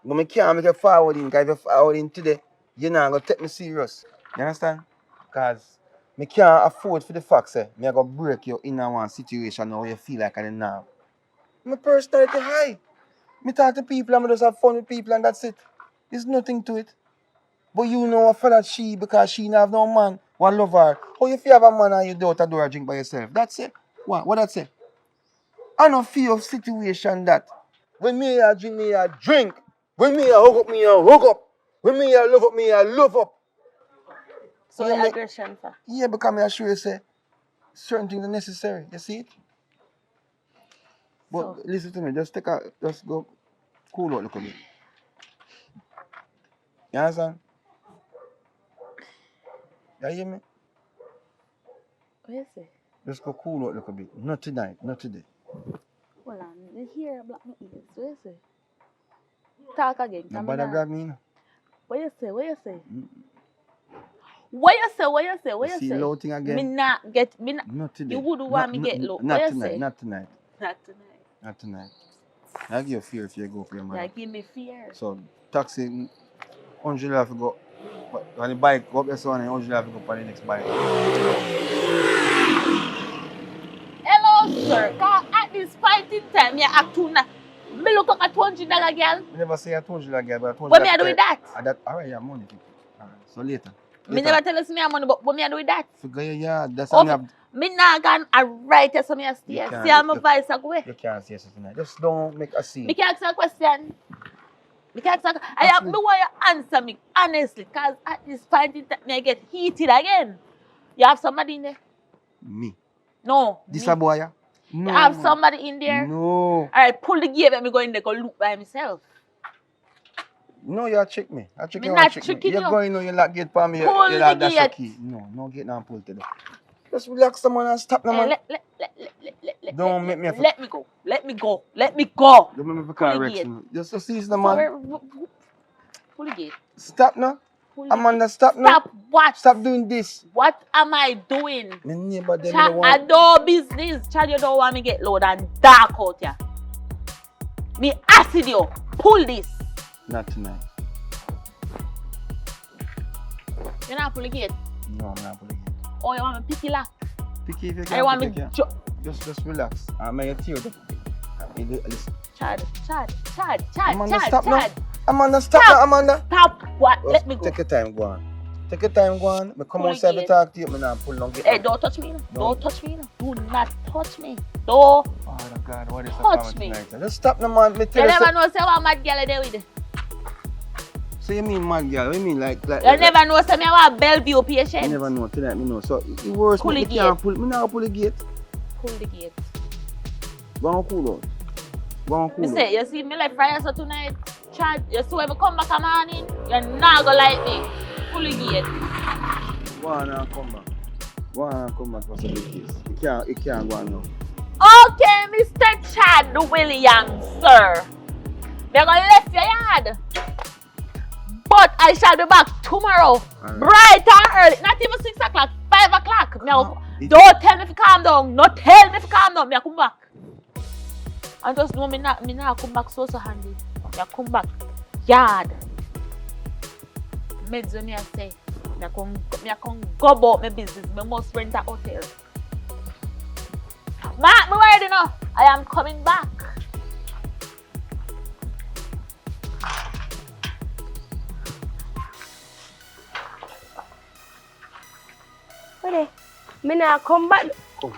But I can't make you forward in, because if you forward in today, you're not going to take me serious. You understand? Because I can't afford for the fact say, I'm going to break you in one situation now where you feel like I didn't know. My personality high. I talk to people and I just have fun with people and that's it. There's nothing to it. But you know a fella she because she not have no man one love her. How if you have a man and you don't do a drink by yourself? That's it. What that say? I don't feel of situation that when me a drink, me a drink. When me a hook up, me a hook up. When me a love up, me a love up. So You know, aggression, sir. yeah, because I assure you say certain things are necessary. You see it? But So. listen to me, just go cool out a little bit. You understand? You hear me? What is it? Just go cool out a little bit. Not tonight, not today. Hold on, the hair block my ears. What is it? Talk again. Nobody grab me, you know. What you say? What you say? Mm. What you say? What you say? What you See say? low thing again? Me not get me not. Not today. You wouldn't want me get low. Not What you tonight, say? not tonight. Not tonight. Not tonight. I give you fear if you go for your man. Yeah, give me fear. So taxi $100 have to go. But on the bike, go up there so and $100 have to go on the next bike. Hello, sir. Cause at this fighting time, you act too na. Me look like a $200 girl. I never say I told you that girl, but I told you What me I do with that? Alright, yeah, money. Alright, so later. Me never tell us me have money, but what me I do with that? Figure your yard, that's Oh, how me have. me not gonna write as me stay. You can't- See how my voice a go away. You can't say so tonight. Just don't make a scene. Me can ask you a question. Me can ask you I have me want you answer me honestly, cause at this fighting time me I get heated again. You have somebody in there? Me. No. This me. a boy, yeah? No. You have somebody in there? No. Alright, pull the gate, let me go in there, go look by myself. No, you trick me. I trick Me you. not Trick tricking me. you. You're going on, you lock gate for me. Pull You the lock that's the gate. key. No gate now pull today. Just relax someone and stop no Hey, man. Don't make me let me go. Let me go. Let me go. Don't make me Pull the correct gate. you. Just seize the man. Sorry, pull the gate. Stop now. Pull the Amanda, gate. stop now. Stop what? Stop doing this. What am I doing? My neighbor them Chad, don't I want. do business. Chad, you don't want me get loud and dark out here. Me acid you. Pull this. Not tonight. You're not pull the gate. No, I'm not pulling it. Or you want me pick it lock? Pick it if you I can. want pick me it, yeah. Just relax. I'm going to tear it. Listen. Chad. Amanda, stop Chad. now. Amanda, stop now, Amanda. Stop. What? Just Let me go. Take your time, go on. Take your time, go on. I come Pull outside the to talk to you. I'm not pulling on gate. Hey, don't touch me. No. Don't touch me. Do not touch me. Don't. Oh God, what is Touch the me. tonight? Just stop now, man. Me You tell you. never know say what mad girl there with you. So you mean mad girl? What you mean like? You never know say me want Bellevue patient. You never know tonight. Me know. So the worst. Pull Me the can't gate. pull. Me now pull the gate. Pull the gate. Go on cool out. Go on cool Me out. say, you see me like Friday so tonight, Chad, you see when I come back in the morning, you're not gonna like me. Pull the gate. Go on and come back. Go on and come back for some big case. You can't go on now. Okay, Mr. Chad Williams, sir. They're gonna left your yard. But I shall be back tomorrow. Alright. Bright and early. Not even 6 o'clock, 5 o'clock. It- Don't tell me if you calm down. No tell me if you calm down. Me I come back. And just know me not come back so handy. Me I come back yard. Meds when me I say. Me I come go about my business. Me must rent a hotel. Mark me word, you know. I am coming back. Where me nah come back. Come.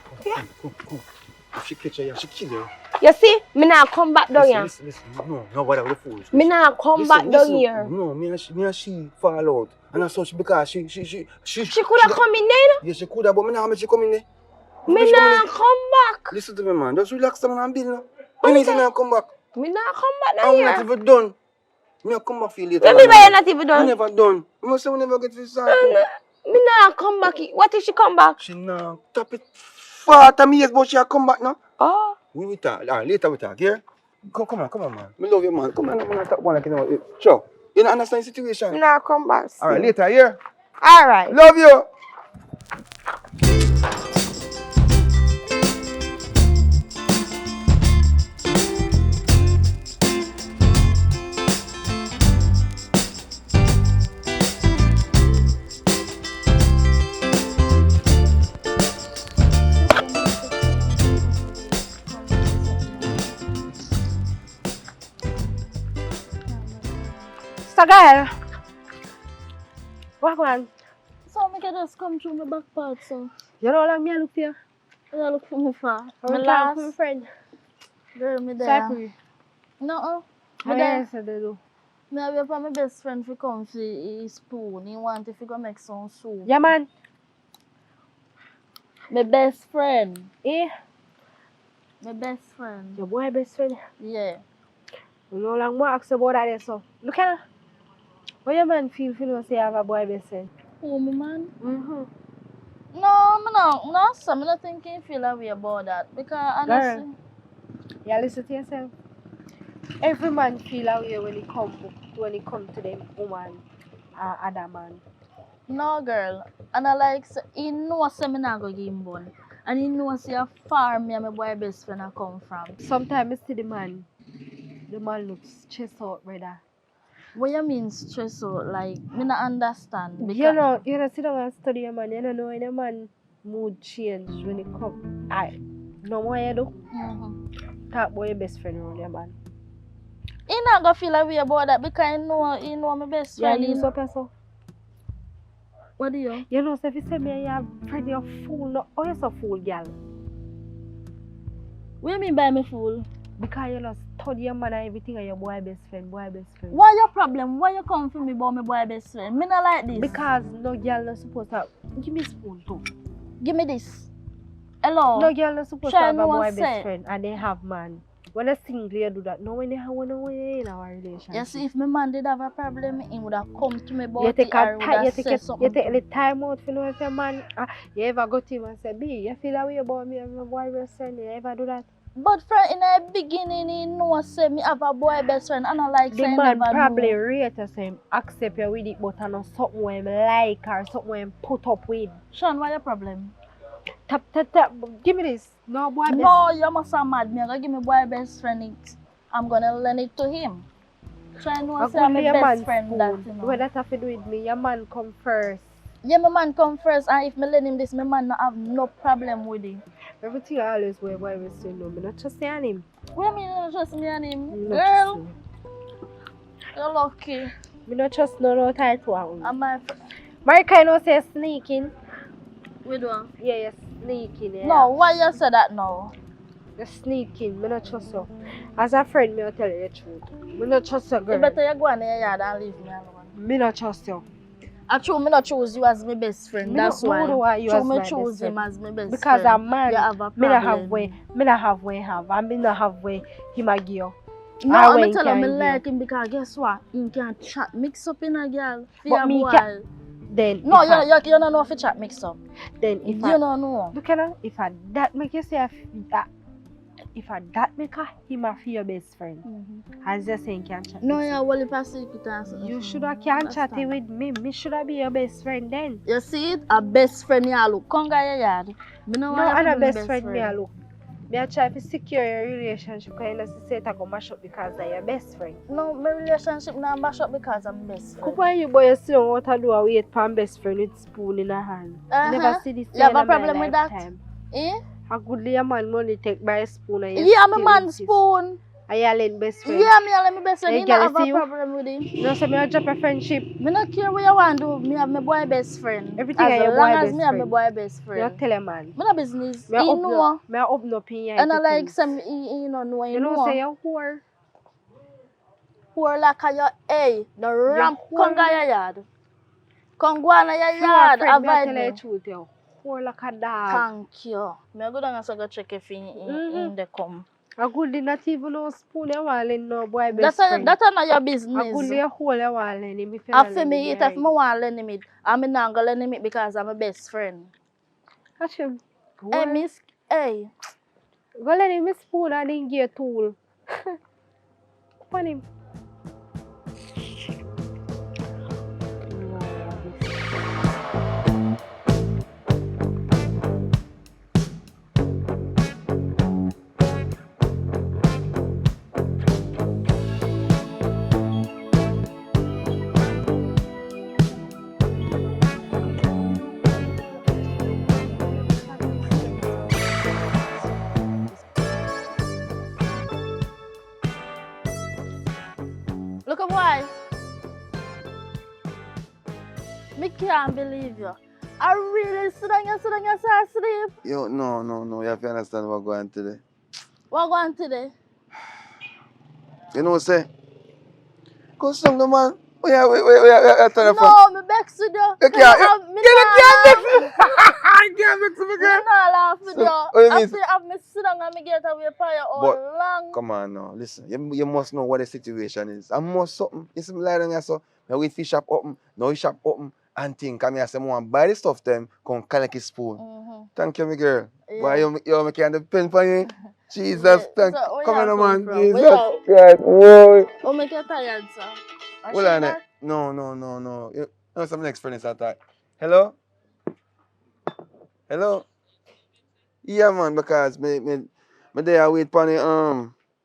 If she catch you, she kill you. You see, me nah come back down here. Listen. No, whatever the fool. Me nah come back down here. No, me and she fall out. And that's such because she She could have come in there. Yes, she could have, but me now how much she come in there. Me nah come back. Listen to me, man. Just relax down and build now. Me need to now come back. Me nah come back down I'm not here. even done. Me will come back for you later. What me why you not even We done? never done. We must say we never get this out. Me nah come back. What if she come back? She now tap it. 40 years, but she'll come back now. Oh. We will talk. Later we talk, yeah? Come on, man. Me love you, man. Come on, man. Talk one like you know. Sure. You don't understand the situation? Me not come back. Alright, later, here. Alright. Love you. So girl, what one? So I can just come through my back part, so You know like me I look for you? you look for me for. I My look last for my friend. girl, me there. Cypress. No, How me there. you say they do? Me have for my best friend to come for his spoon. He want to go make some soup. Yeah man. My best friend. Eh? My best friend. Your boy best friend. Yeah. You know like more ask about that there, so. Look at her. How your man feel if you know say you have a boy best friend? Who, me man? Mm-hmm. No, so I'm not thinking feel a way about that. Because honestly, Girl. Yeah, listen to yourself. Every man feel a way when he come to them woman or other man. no girl. And I like, say, he knows say me not go give him bun. And he knows say how far me and my boy best friend I come from. Sometimes I see the man looks stressed out, brother. What you mean stress out? Like, me not understand. Because You know, sit down and study a man. You don't know when a man mood change when it come. I no more you do. Talk about your best friend around your man. he not gonna feel a way about that because he know my best Yeah, friend. you so person. What do you? You know, so if you say me you have friend, you're a fool. No, oh, you're a fool, girl. What you mean by me fool? Because you know, study your man and everything and your boy best friend. What your problem? Why you come for me about my boy best friend? Me not like this. Because no girl not supposed to give me spoon too. Give me this. Hello? No girl not supposed to Try have a no boy one say. best friend and they have man. When a single you do that, no when they have one in our relationship. You see, if my man did have a problem, he would have come to me about You take it or would have you said take something. the time out to know if your man you ever go to him and say, B, you feel that way about me and my boy best friend, you ever do that? But from in the beginning, he know say me have a boy best friend and I like The saying man never probably know. rate us him, accept you with it, but I know something where him like or something where him put up with. Sean, what your problem? Tap, give me this. No boy best No, you must have mad me. I'm gonna give my boy best friend it. I'm gonna lend it to him. Try know say I'm my best friend that, you know. What that have to do with me? Your man come first. Yeah, my man come first and if me lend him this, my man not have no problem with it. Everything I always wear boy best friend no, me not trust on him. What do you mean you don't trust me and him? Me not Girl, trust him. you're lucky. Me not trust no type one. And my Marika, you know say sneaking. with one. Yeah, you're sneaking. Yeah. No, why you say that now? You're sneaking. Me not trust you. As a friend, me will tell you the truth. Me not trust you, girl. You better you go in your yard and leave me alone. Me not trust you. Actually, me not choose you as my best friend. Me That's not- why. me don't want you True, as me my choose best him friend. as my best Because friend. a man, You have a me not have problem. way. Me not have way have. And me not have way him a give you. No, I I'm when tell him can me you? like him because guess what? He can chat mix up in a girl. For But a me boy. can't. Then No, if I- you don't know if you chat mix up. then if You I, don't know. look at her, if I that make you say if I that make her him a for your best friend. As you saying can chat. No, with yeah, well, if I secret answer. you shoulda can chat it with me. Me shoulda be your best friend then. You see it? A best friend, you look. Come get your yard. Me no No, want you I'm to a be my best friend. Me a look. Me a try to secure your relationship because you know say it a go mash up because they're your best friend. No, my relationship now mash up because I'm best friend. Come on, you boy, you sit down what I do a wait for best friend with spoon in a hand. Never see this You have in a my problem with that? lifetime. Eh? A goodly a man money take by a spoon and you Yeah, my still man insist. spoon. And you lend best friend. Yeah, me and my best friend. Hey, You girl, don't have see a you? problem with him. No, so me a drop a friendship. Me not care what you want to do. Me have my boy best friend. Everything as are your long boy as best me have my friend. boy best You friend. tell a man. Me no business. Me a He know. open up in your And I like things. some he no know. He You know say you whore. Poor like a your hey, the ramp whore. come get your yard. Come go on your You a yard. friend, me a Avoid tell you the me. truth, you whore like a dog. Thank you. Me go down and so go check if in the come. A good not even no spoon you want lend no boy best That's friend. not your A good business. you hole you want lend him if you After not me lend eat, him if me want lend him it, I'm not gonna lend him it because I'm a best friend. Catch him. Hey, miss, hey. Go lend him a spoon and then give a tool. Upon him. Look at why. Me can't believe you. I really sit down and start sleep. Yo, no. You have to understand what's going on today. What going today? You know what I'm saying? Go some no man. Oh yeah, wait, turn the phone. No, me vex with you. You can't vex me. I can't vex me, girl. Me not laugh with So, you. what you mean? After you have me sit down and me get away from you all But, long. come on now, listen. You must know what the situation is. I must something. You see me lie down here so. I wait for shop open. Now shop open. And think, come here, say, I buy the stuff them. Come collect his spoon. Thank you, my girl. Yeah. Why you can't depend on you? Jesus, Yeah. thank So, where come you on, come man. from? Jesus. Where Right. Whoa. Oh, make you tired, sir. I Hold see on. that? No. You know, some next friend is attack. Hello? Hello? Yeah, man, because me there I wait for the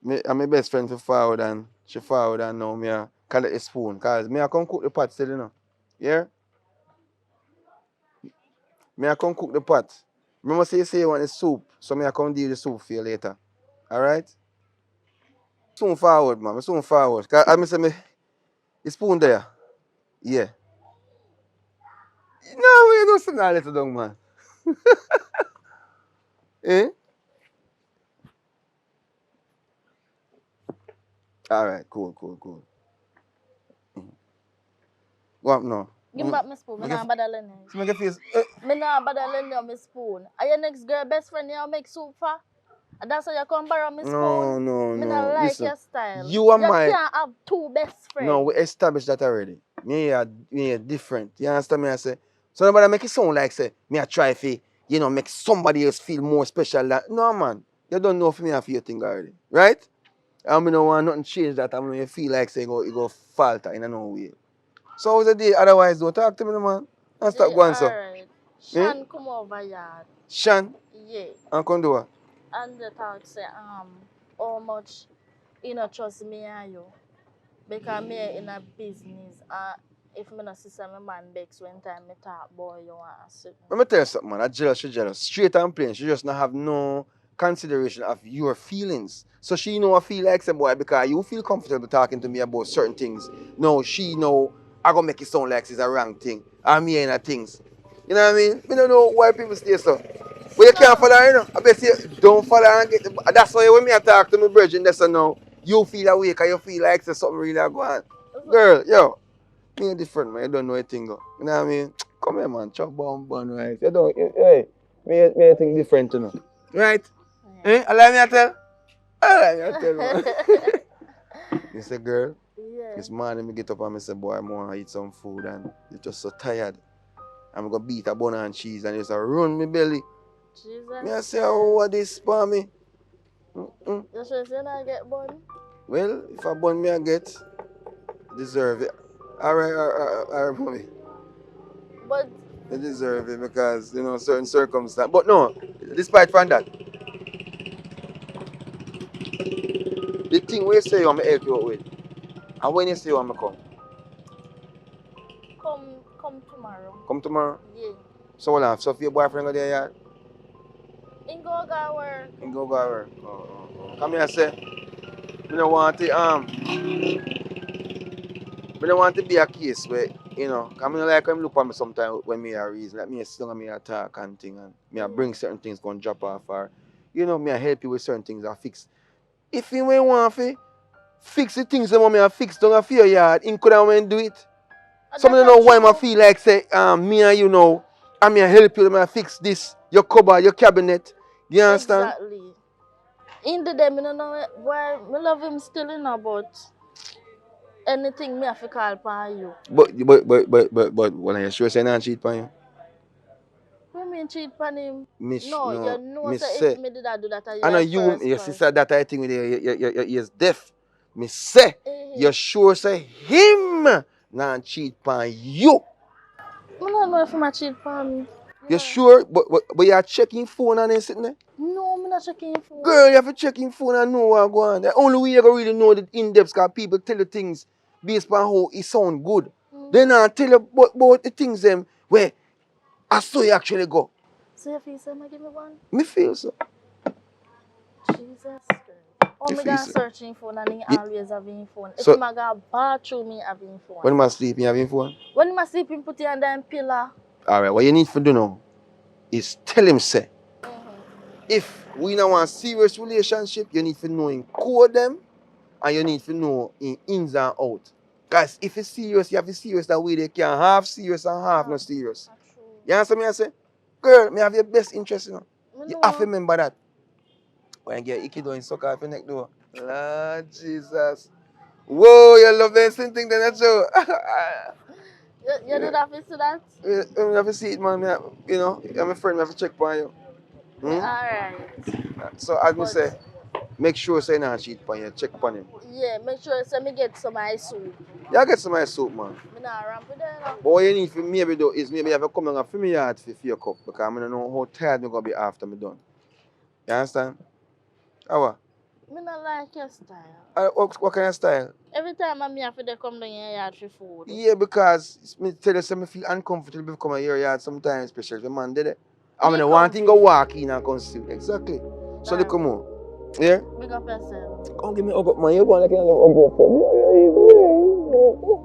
me and my best friend for forward and she forward and now me a collect the spoon cause me I come cook the pot still, you know. Yeah? Me I come cook the pot. Remember say you want the soup, so me I come do the soup for you later. Alright? Soon forward, man. Soon forward. Cause I say me the spoon there. Yeah. No, we don't send that little down, man. Eh? Alright, cool. What no? Give me back my spoon. Me not bother learning. So make a face. Me not bother learning my spoon. Are your next girl best friend you make soup for? And that's why you come borrow my spoon? No. Me not like Listen, your style. you and my... can't have two best friends. No, we established that already. Me are different. You understand me? I say. So nobody make it sound like say me a try for make somebody else feel more special. No man, you don't know for me and for your thing already, right? I mean, no want nothing change that. I mean, you feel like say you go falter in no way. So how's the day? Otherwise, don't talk to me, no, man. And stop going so. Alright. Shan come over yard. Shan? Yeah. And come do what? And the talk say how much you know trust me and you. Because me in a business if me not see some man begs when time me talk boy you want to sit. Let me tell you something, man. She jealous. Straight and plain. She just not have no consideration of your feelings. So she know I feel like some boy because you feel comfortable talking to me about certain things. No, she know I gonna make it sound like it's a wrong thing. I'm hearing her things. You know what I mean? We don't know why people stay so. But you can't follow her, you know. I bet you don't follow her and get the... That's why when me I talk to my brethren, that's now you feel away because you feel like there's something really going on. Girl, yo. Me different, man. You don't know a thing. You know what I mean? Come here, man. Chop bomb, right? You don't, hey, me think different, you know. Right? Yeah. Eh? Allow me to tell? Man. You say, girl, this morning me get up and I say, boy, I want to eat some food and you're just so tired. I'm going to beat a bun and cheese and just run my belly. Jesus. Me I say, oh, what this for me? You sure you not get bun? Well, if I bun me, I get, deserve it. All right, mommy. But they deserve it because certain circumstances. But no, despite from that, the thing where you say you want me help you out with, and when you say you want me come tomorrow. Come tomorrow? Yeah. So hold on. So if your boyfriend go there yard? He go work. He go work. Oh. Come here and say, I don't want to be a case where, I mean, like when look at me sometimes when me a reason, like me a sit down and me a talk and thing, and me a bring certain things going drop off, or, me a help you with certain things I fix. If you want to fix the things that me a fix down for your yard, he could have do it. Some of know why I feel like say, me and you know, I me a help you, me fix this, your cupboard, your cabinet. You understand? Exactly. In the day, I don't know why I love him still in about anything me have to call upon you. But when you sure say not cheat upon you? What mean cheat upon him? No, you know me say if me did I do that I know you, your sister that I think with you is deaf. Me say, you sure say him not cheat upon you. I don't know if I cheat upon me. You sure? But you're checking phone and then sitting there? No, I'm not checking phone. Girl, you have to check your phone and know what's going on. The only way you can really know the in-depth because people tell you things based on how it sound good. They not tell you about the things them where I saw you actually go. So you feel so give me one? Me feel so. Jesus. Oh, me gonna search him phone and he always have him phone. If So- him a go bathroom, me have him phone. When I sleep, you have him phone? When him a sleep, him put it under him pillar. Alright, what you need to do now is tell him say, if we don't want a serious relationship, you need to know him code them and you need to know in ins and out. Because if it's serious, you have to be serious that way they can half serious and half not serious. You understand me I say? Girl, me have your best interest, you know. You have to remember that. When you get icky doing suck off your neck door. Lord Jesus. Whoa, you love the same thing then that's so. You did have to see that? You have to see it, man. You know, I'm a friend, I have to check on you. Alright. So as me say, make sure say not cheat on you, check on him. Yeah, make sure say me get some ice soup. Yeah, get some ice soup, man. Me not ramp with that. But what you need for maybe do is maybe you have to come and fill me yard for your cup because I don't know how tired I'm gonna be after me done. You understand? How? Me not like your style. What kind of style? Every time I'm here for they come down your yard for food. Yeah, because me tell you something, I feel uncomfortable if I come here yard sometimes, especially if the man did it. I mean, one thing go walk in and come see. Exactly. So they come on. Yeah? Big up yourself. Come give me a hug up, man. You're going like a hug yourself.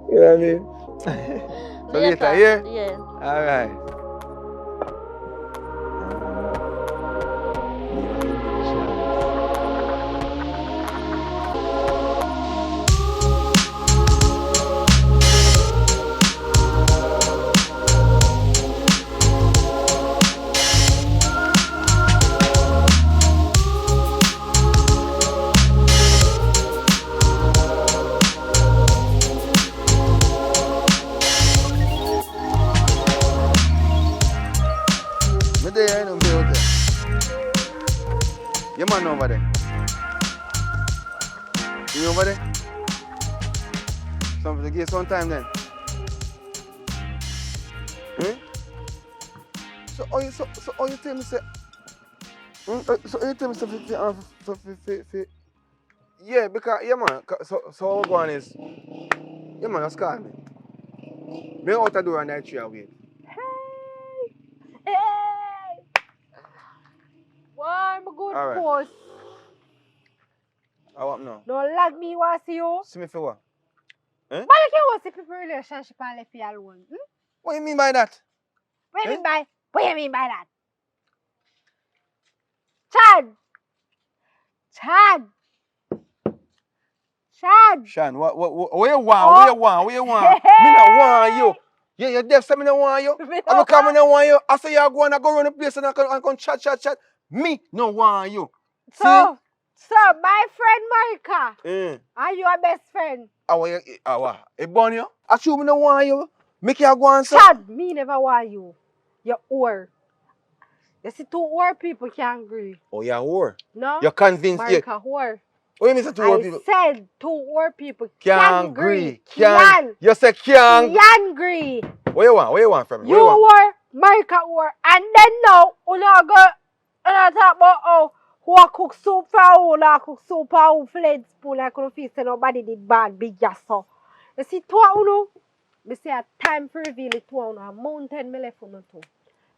You know what I mean? So later, yeah? Yeah. All right. There, I don't be out there. Your man over there. You over there? Something to give some time then. So you tell me say so you tell me say yeah, because yeah man, so what going is yeah man, just call me. Me out the door and I try wait. Hey! Why I'm a good post? I want now. Don't lag me, want see you. See me for what? But you can't see people relationship and left you alone. What do you mean by that? What do you mean by that? Chad! Shan, what you want? Where you want? Me not want you. Yeah, you deaf say me not want you. I come me not want you. I say you go and I go around the place and I can chat. Me no want you. So my friend Marika, are you a best friend? It burn you? I show me no want you. Make you go and say. Chad, me never want you. You're whore. You see, two whore people can't agree. Oh, you're a whore? No. You're convinced? Marika, whore. What do you mean say two whore people? I said two whore people can't agree. Can. You say can't. Can agree. What you want from me? You whore, Marika whore. And then now, you talk about who cook soup for who fled spoon. I couldn't feel say nobody did bad, big just so. You see, I say a time for reveal it to a mountain, me left on too.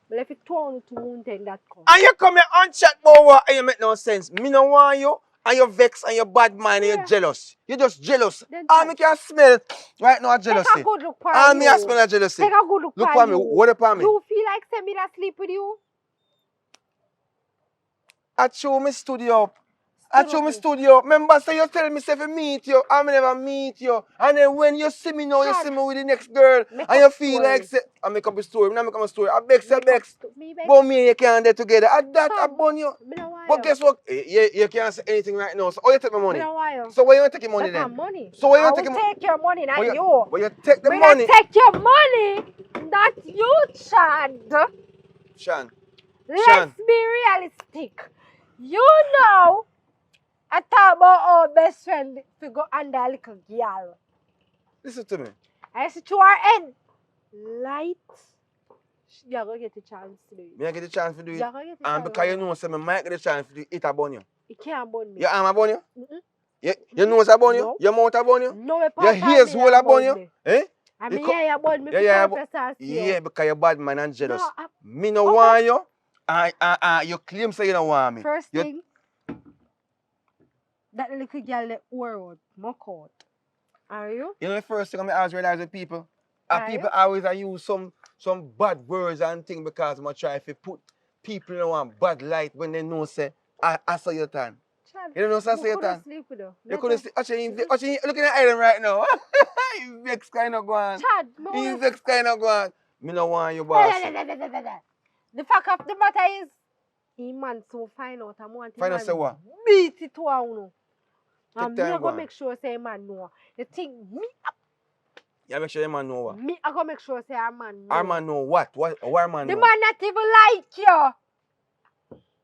Me left it to mountain that come. And you come here and chat about and you make no sense. Me no want you, and you vex and you bad mind and you jealous. You just jealous. And me can smell right now jealousy. Take a good look for and me I smell jealousy. Take a good look for me. What upon me? You feel like send me that sleep with you? I show me studio up. Remember, say you tell me say if meet you, I never meet you. And then when you see me now, you see me with the next girl. And you feel like say, I make up a story. I make up a story. I vex. But me and you can't get together. At that, I burn you. But guess what? You can't say anything right now. So how you take my money? So where you take your money then? Money. So where you take your money, not you. But you take the when money. I take your money, not you, Chad. Shan. Let's be realistic. You know, I talk about our best friend to go under a little girl. Listen to me. I see to her end. Light. You're going to get a chance to do it. Me I get a chance to do it. You're going to get a and chance. because you know, so I might get a chance to do it, it a burn you. It can't burn me. Your arm a burn you? You know what's a burn you? No. Your mouth a burn you? No, your ears hole a burn you? Eh? I mean, you burn me yeah, because you're bad man and jealous. No, me no want you. You claim say you don't want me. First thing. that little girl that wore out, mock out. Are you? You know the first thing I always realize with people? Are People you? always use some bad words and things because I try to put people in one bad light when they know say I saw your turn. Chad, You don't know you say your couldn't turn? sleep with her. You couldn't see actually looking at Iron right now. He's vex kind of going. Chad, He's vex kind of going. Me no want you boss. The fact of the matter is, he man so find out and want him Find out say what? beat it to her, no. And me time I go go on. make sure say man know. The thing Yeah, make sure your man know what. me I go make sure say our man know. Our man know what? What our man The know? man not even like you.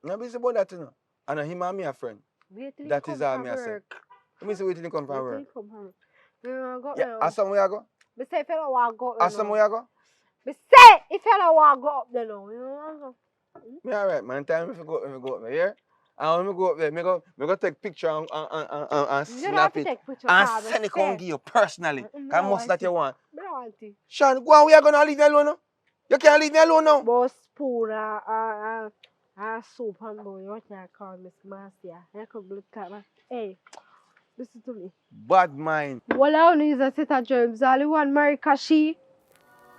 No busy about that, you know. And him and me a friend. Wait till That he is come all from me I say. work. Let me see where you come from Wait till work. he come from work. Me go Yeah, as somewhere you go? Me say if you don't want to go up As there somewhere now. you go? Me say if you don't want to go up there now. You don't want to go. Me alright, man. Time if you go up there, yeah? And when me go up there, me go take picture and You don't have snap to it. take picture. And cause me send it say- and give you personally. Mm, Cause no, most I that see. you want. Me don't want it. Sean, go on, we are gonna leave you alone now. You can't leave me alone now. But spoon soup and boy, what you call Miss Marcia? I could look at me. Hey, listen to me. Bad mind. Well, I only use a set of germs. Only one America she.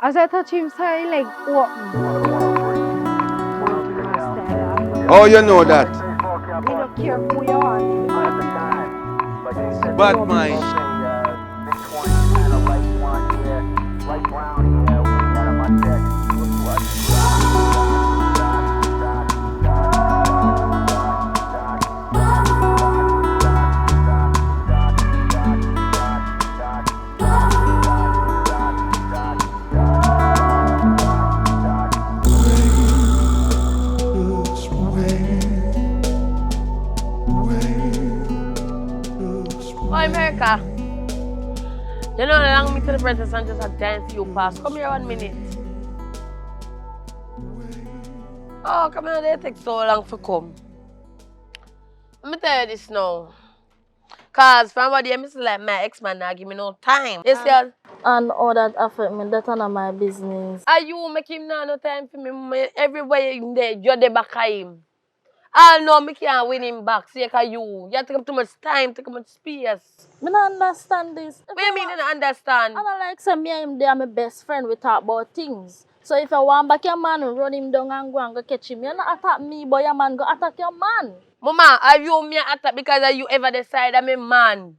As I touch him, say like open. Oh, you know that. Me don't care who you are. Bad mind. Oh, America. You know how long me to the princess and just a dance you pass. Come here 1 minute. Oh, come here, they take so long for come. Let me tell you this now. Cause from what you say like my ex-man now give me no time. Yes, girl. And all that affect me, that's none of my business. Are you make him now no time for me? Everywhere in there, you're the back of him. I know me can't win him back. See, you take up too much time, take up much space. Me not understand this. What do you mean you don't understand? I don't like say me and him, they are my best friend, we talk about things. So if I want back your man, run him down and go catch him. You not attack me, but your man go attack your man. Mama, are you me attack because are you ever decide I'm a man?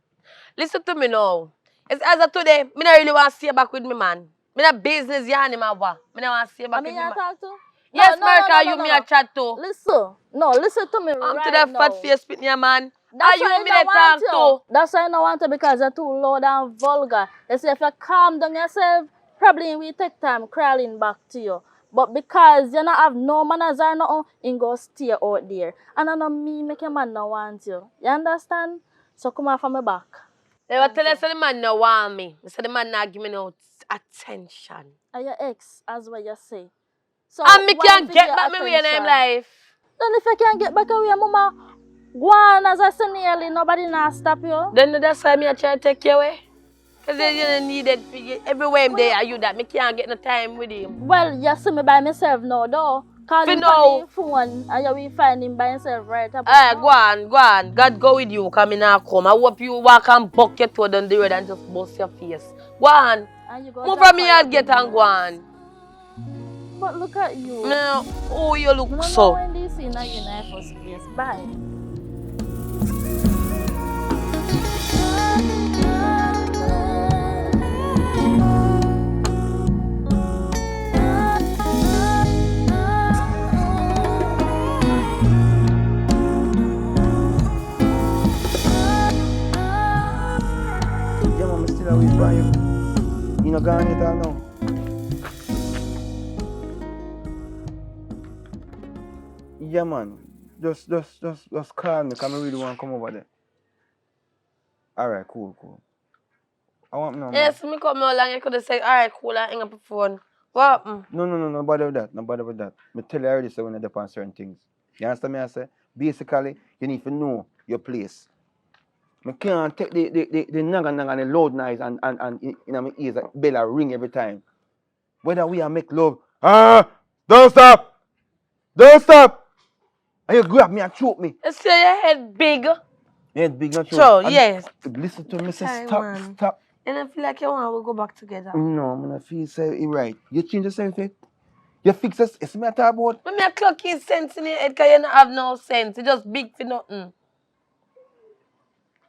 Listen to me now. It's as of today, me not really want to see you back with me man. Me not business yarn him over. Me not want to see you back I with mean, me you man. talk to? Yes, Marika, you me a chat to. Listen to me I'm right to that now. fat face with your man. That's Are why you me I that talk don't to? want you. That's why I don't want you because you're too loud and vulgar. You see, if you calm down yourself, probably we take time crawling back to you. But because you don't have no manners or nothing, you go stay out there. And I know me make your man not want you. You understand? So come off from my back. They will tell us the man no want me. They say the man not give me no attention. And your ex, as what you say. So And me why can't if you get back me way in attention? life. Then if you can't get back away, mama, go on as I say nearly, nobody not stop you. Then that's why me I try to take you away. Because you needed everywhere him there are you that me can't get no time with him. Well, you see me by myself now, though. Call For him now. on the phone and you will find him by himself right about Alright, now. go on. God go with you, come in and come. I hope you walk and buck your toe down the road and just bust your face. Go on. And you go Move drop from me for your and get and go on. But look at you. No, oh, you look I don't know so. when this in a first place. Bye. Yeah, man, I'm still away from you. You know, gone yet or no? Yeah, man. Just call me, because I really want to come over there. Alright, cool. I want me now. Yes, me come along, you could have said, alright, cool, I hang up the phone. What happened? No bother with that. No bother with that. Me tell you already say when I depend on certain things. You understand me I say? Basically, you need to know your place. I can't take the naga and the loud noise and in my ears like bell ring every time. Whether we are make love, don't stop! And you grab me and choke me. You say your head big. Head big, not true. So, yes. Listen to me, say Time, stop, man. stop. And I feel like you want to go back together. No, I'm gonna feel say it right. You change the same thing. You fix this. It's me I talk about. When me a clock in sense in your head, because you don't have no sense. You just big for nothing.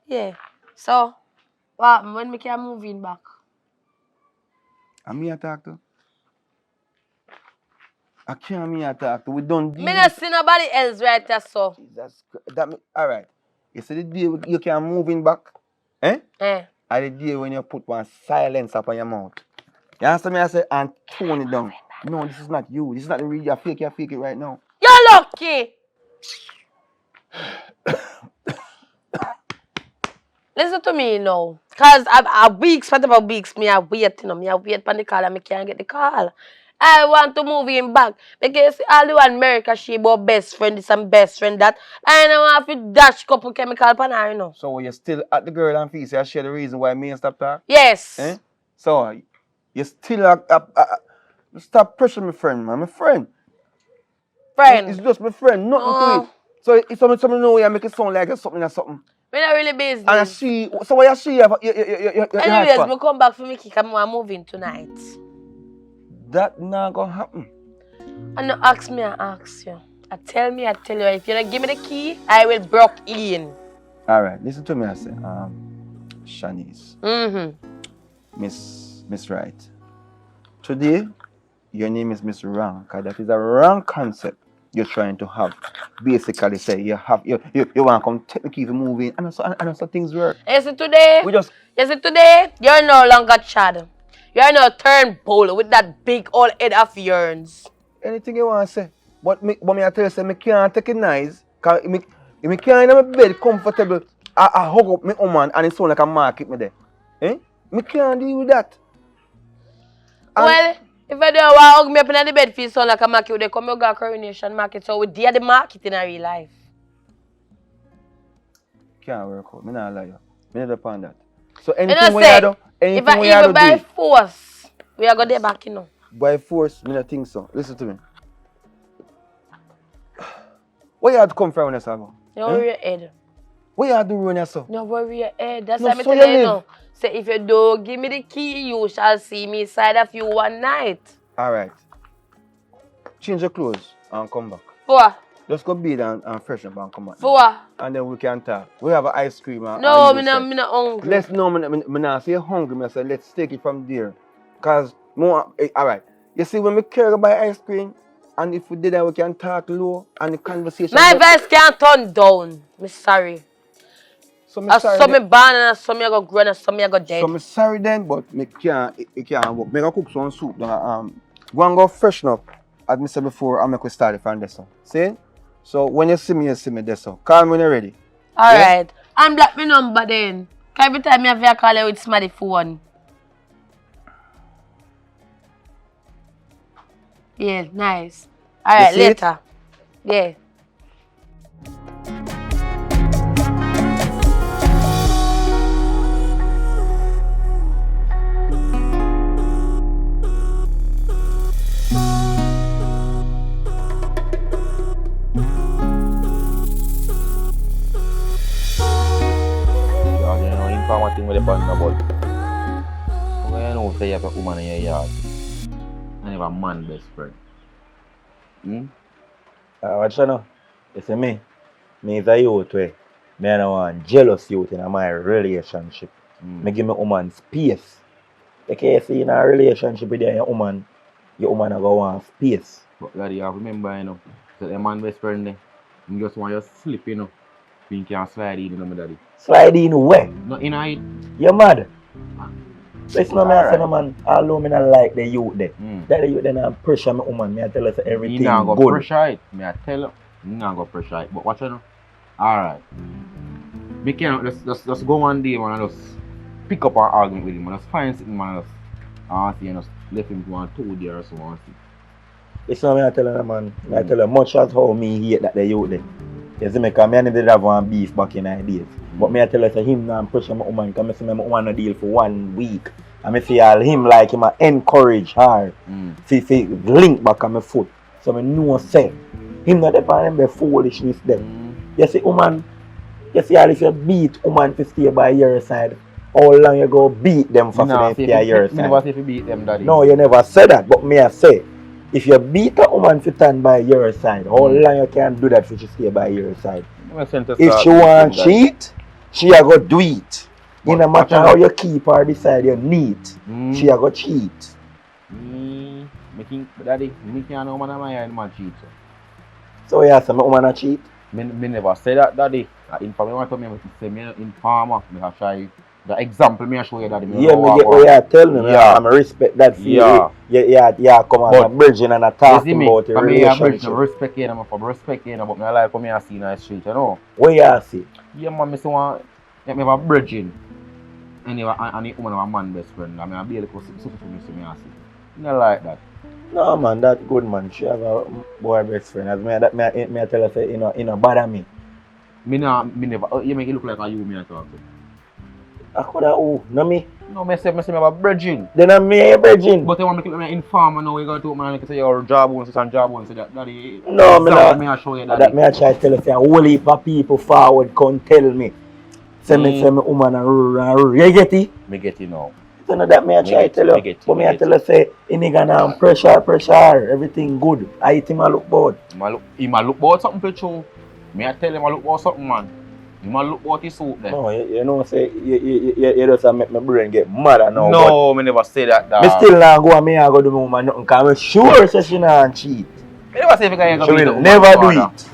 Yeah. So, what happened when me can move in back? And me I talk to. I can't me I talk to. We don't deal. Me not see nobody else right there, so. Jesus Christ. That me, all right. You see the day you can move in back, eh? Eh. And the day when you put one silence up on your mouth. You understand me? I say and tone it down. No, this is not you. This is not the real. You fake it right now. You're lucky. Listen to me now. Because I weeks, what about weeks, me I wait, you know, me I wait for the call and me can't get the call. I want to move him back. Because all the one America, she about best friend, this and best friend that. I don't want to dash couple chemical pan her, you know. So you still at the girl and face, you share the reason why me and stop talk? Yes. Eh? So you still stop pressuring my friend, man. My friend. Friend. It's just my friend, nothing to it. So if someone know you make it sound like it's something or something. We're not really business. And she, so what you see, you anyways, we come back for me kick and I'm moving tonight. That not gonna happen. And no ask me, I ask you. I tell you, if you don't give me the key, I will break in. Alright, listen to me, I say, Shanice. Mm-hmm. Miss Right. Today, your name is Miss Wrong, because that is a wrong concept you're trying to have. Basically say you want to come take the key to move in and so things work. You see today, you're no longer Chad. You're no turnbull with that big old head of yours. Anything you want to say. But me I tell you say me can't take it nice. Cause me can't in my bed comfortable. I hug up my woman and it sound like a market me there. Eh? Me can't deal with that. And well, if I don't want to hug me up in the bed, feel sound like a market, they come to coronation market. So we deal the market in real life. Can't work out. Me not lie you. Me not upon that. So anything we do, if I even by force, we are going to back, you know. By force, me not think so. Listen to me. Where you had to come from when you go? Don't worry your head. What you had to do when you saw? Don't worry your head. That's No, why I'm so telling you you now. Say if you don't give me the key, you shall see me side of you one night. Alright. Change your clothes and come back. For what? Just go bathe and freshen up and come back. For what? And then we can talk. We have an ice cream and no, I'm not hungry. Let's no, me not say hungry, I say let's take it from there. Cause more alright. You see when we care about ice cream and if we did that we can talk low and the conversation. My voice can't turn down. I'm sorry. So I saw me born and I saw me go grow and I saw me go dead. So I'm sorry then, but me can't work. Me go cook some soup. Go and go freshen up. As I said before, I make we start from this. See? So when you see me this. Call me when you're ready. Alright. Yeah? And block my number then. Cause every time I have to call you with my phone. Yeah, nice. Alright, later. Yeah. One thing with the band about when you know say you have a woman in your yard and you have a man best friend. What you know? You see me is a youth way. Me don't want jealous youth in my relationship. Me give my woman space. Because you see in a relationship with your woman are going to want space. But God, you have to remember, you know, that the man best friend there, you just want you to slip, you know. You can slide in, you know, my daddy. Slide in where? Not in it. You're mad. Listen to me, I say, man, although I don't like the youth there. That the youth then I pressure my woman, I tell her everything you not good. Go pressure it. I tell you, you not go pressure it. But watch you know. Alright. We can just go one day, man, and just pick up our argument with him, and just find something, man, and see, and just let him go on 2 days or so, and see. Listen to me, I tell her, man, I tell her much as how me hate that the youth there. You see me, because I didn't have one beef back in the days. But me I tell her, say him now pressure my woman, because I see my woman a deal for 1 week. And I see all him like him encourage her. See link back on my foot. So I know say, him not depend on the foolishness there. You see, woman, You see, if you beat woman to stay by your side, how long you go beat them for them stay by your Me never side? say if you beat them, daddy. No, you never said that, but me I say, if you beat a woman to stand by your side, how long you can do that for she stay by your side? If she want cheat, she a go do it. But no matter how you keep her beside your neat, she a go cheat. Me think, daddy, me can't know man my hand man cheat. So you say my woman a cheat? Me never say that, daddy. In fact, me want to say me informer. Me have try the example me I show you, daddy. Yeah, me get what you tell me. Yeah. I respect that for you. Yeah, come on, a bridging and a talking about your relationship. I respect you, but me I like what me I see in the street, you know. What you see? Yeah, man, me say want me have a bridging. And the woman of a man best friend. I mean, I be able to super for me, so me I see. Me like that. No man, that good man. She have a boy best friend. As me I tell her say, you know, bother me. Me never. You make it look like you me I talk to. I could have who? No me. No, me say me have a bridging. Then I'm me a bridging. But you want me to inform now we go to man like say your job won't and job won't say that daddy. No, me not. Me I show you daddy. That me I try to tell you say a whole heap of people forward come tell me. Say me woman and rural. You get it? Me get it now. So now that me I try to tell you. But me I tell you say a nigga now pressure, everything good. I eat him a look bored. He might look bored something for true. Me I tell him I look bored something man. He might look bored his suit then. No, you know say you just make my brain get mad now. No, me never say that. Me still not go and me I go do my woman nothing because I'm sure say she not cheat. Me never say if you can she will never do it.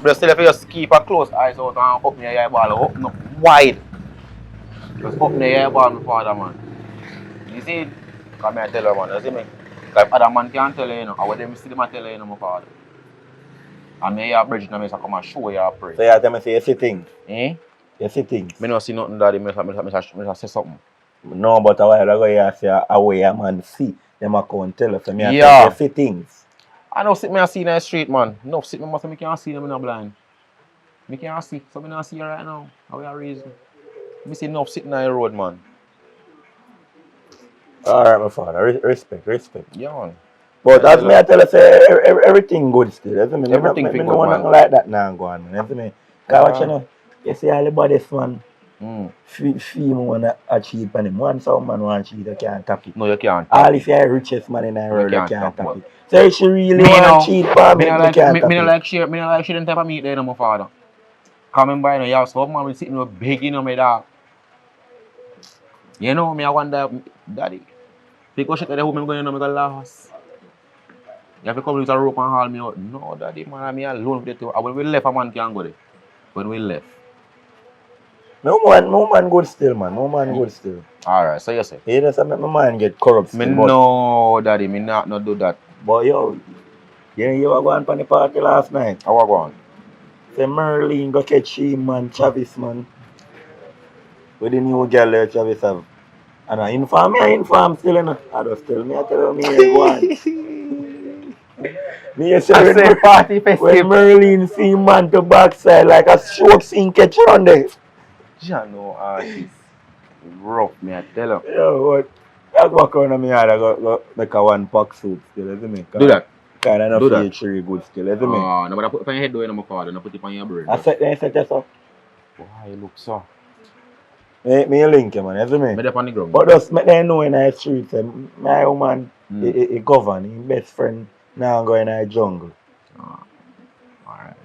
But still if you just keep a close eyes out and open your eyeball open up wide. Just open your eyeball my father man. You see, because I tell you man, you see me? Like other man can't tell you, I want them see them tell you, my father. And me here bridge now, I come and show you a prayer. So you tell me say you see things? Eh? You see things? Me not see nothing daddy, me say something. No, but a while ago you say a way a man see, them a come and tell you. So me yeah. You see things. I know sit me and see in the street man. No sit me must me can't see them in the blind. Me can't see, so me not see you right now. How we are reason? Me see enough sitting on the road man. Alright my father, respect. Yeah man. But as me I tell you say everything good still. Everything me good no man. like that now go on. You see me? Because what you know, you see all the baddest man. Female wanna achieve on him. One some man want cheat, you can't tap it. No, you can't. All if you're the richest man in the world, you can't tap it. So if she really want cheat for me, you can't tap it. Me no like she them type of meat there, no, my father. Coming by, you have some man sitting with big, you know, my dog. You know, me I wonder, daddy. Because shit at the home, I'm going to go last. You have to come with a rope and haul me out. No, daddy, man, I'm alone with it. When we left, a man can't go there. When we left. No man good still, man. No man good still. Alright, so you say? You just make my mind get corrupt still. Me no, daddy, me not do that. But yo, you were going to the party last night. I was going. Say Merlin go catch him, man, Travis, man. With the new girl there, Travis have. And I inform still, you know. I just tell me, I tell me, go on. Me say party festive. When Merlin see man to backside like a stroke scene catch on there. You know, artist. Rough, me I tell you. Yo, what? I go back around me yard, I go make a one pack soup still, isn't me? Do that. Kind of not feel very good still, isn't me? Oh, no, but I put it on your head though, my father, no put it on your brain. I set yourself. Why you look so? Me link you, man, isn't me? Me up on the ground. But just make them know in the street, my woman, he govern, his best friend, now go in the jungle. Alright.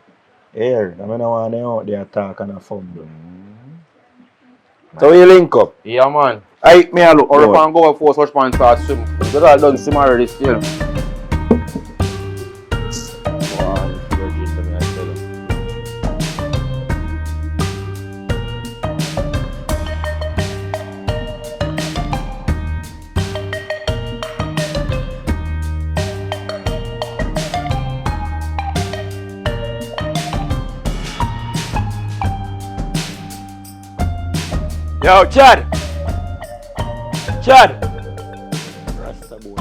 Here, I don't want them out there talk and fumble. So we link up? Yeah, man. Alright, me a look. Or if I go for such man start swim. Because I done swim already still. Yo, Chad! Rasta boy.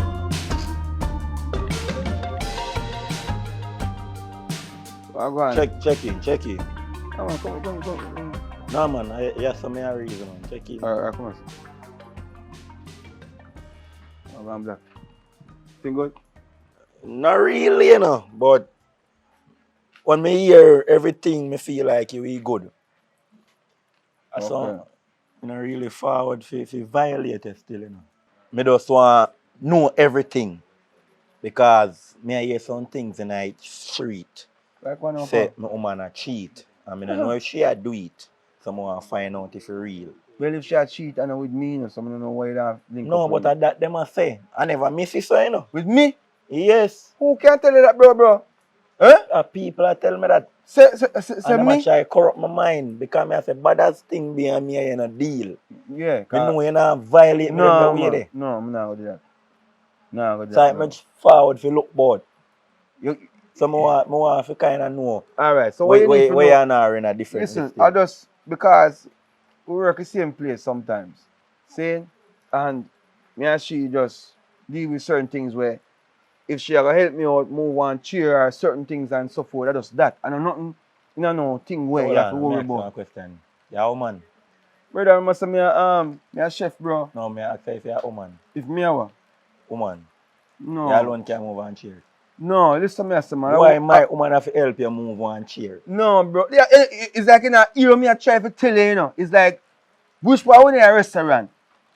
Check in. Come on. No, man, yes, some reason, man. Check in. Alright, come on. I'm black. Think good? Not really, you know, but when me hear everything, me feel like you eat good. So, you know, really forward for violate it still, you know. Me just want know everything because me I hear some things in the street Like one of say my woman a cheat. I mean I know if she a do it, so I want to find out if it's real. Well, if she a cheat and with me, you know, so I don't know why that link No, up but with that them a say. I never miss it, so you know. With me? Yes. Who can tell you that, bro? Huh? People are telling me that. Say And me? I try to corrupt my mind because I say baddest thing behind me in a deal. Yeah. Me know you not violate me them that way there. No, I'm not going to do that. No, I'm So I'm much forward for look bored. So I want to kind of know. Alright, so what you need to know? Where you are in a different Listen, thing. I just, because we work the same place sometimes. See? And me and she just deal with certain things where if she ever help me out, move on, cheer or certain things and so forth, I just that. And I'm nothing, you know, no thing where you have to worry about. One question. You a woman? Brother, I must say me a chef, bro. No, me ask if you a woman. If me a what? Woman. No. You alone can move on chair. No, listen to me, I say, man. Why my woman have to help you move on chair? No, bro. Yeah, it's like in a ear me I try to tell you, you know. It's like which part when in a restaurant.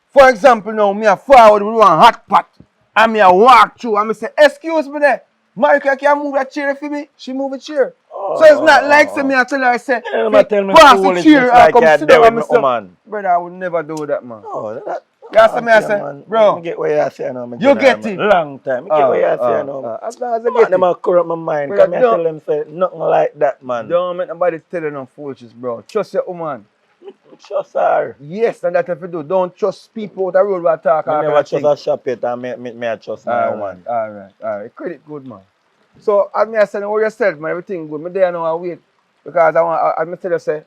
For example, now me a forward with one hot pot and me a walk through and me say, excuse me there. Marika can move that chair for me? She move a chair. So it's not like say me I tell her I say, tell me pass the chair and like come sit down and me say, woman. brother, I would never do that, man. Oh, that. You see me I say, bro. I get what you say now. You get it? Long time. I get what you say now. As long as I get it. Them a corrupt my mind. Because I tell them say nothing like that, man. Don't make nobody tell you no foolishness, bro. Trust your woman. Trust her. Yes, and that's what you do. Don't trust people out the road who talk. I never trust a shop yet and me I trust my woman. Alright. Credit good, man. So, as me I say, know yourself, man, everything good. Me there now I wait. Because I tell you, say,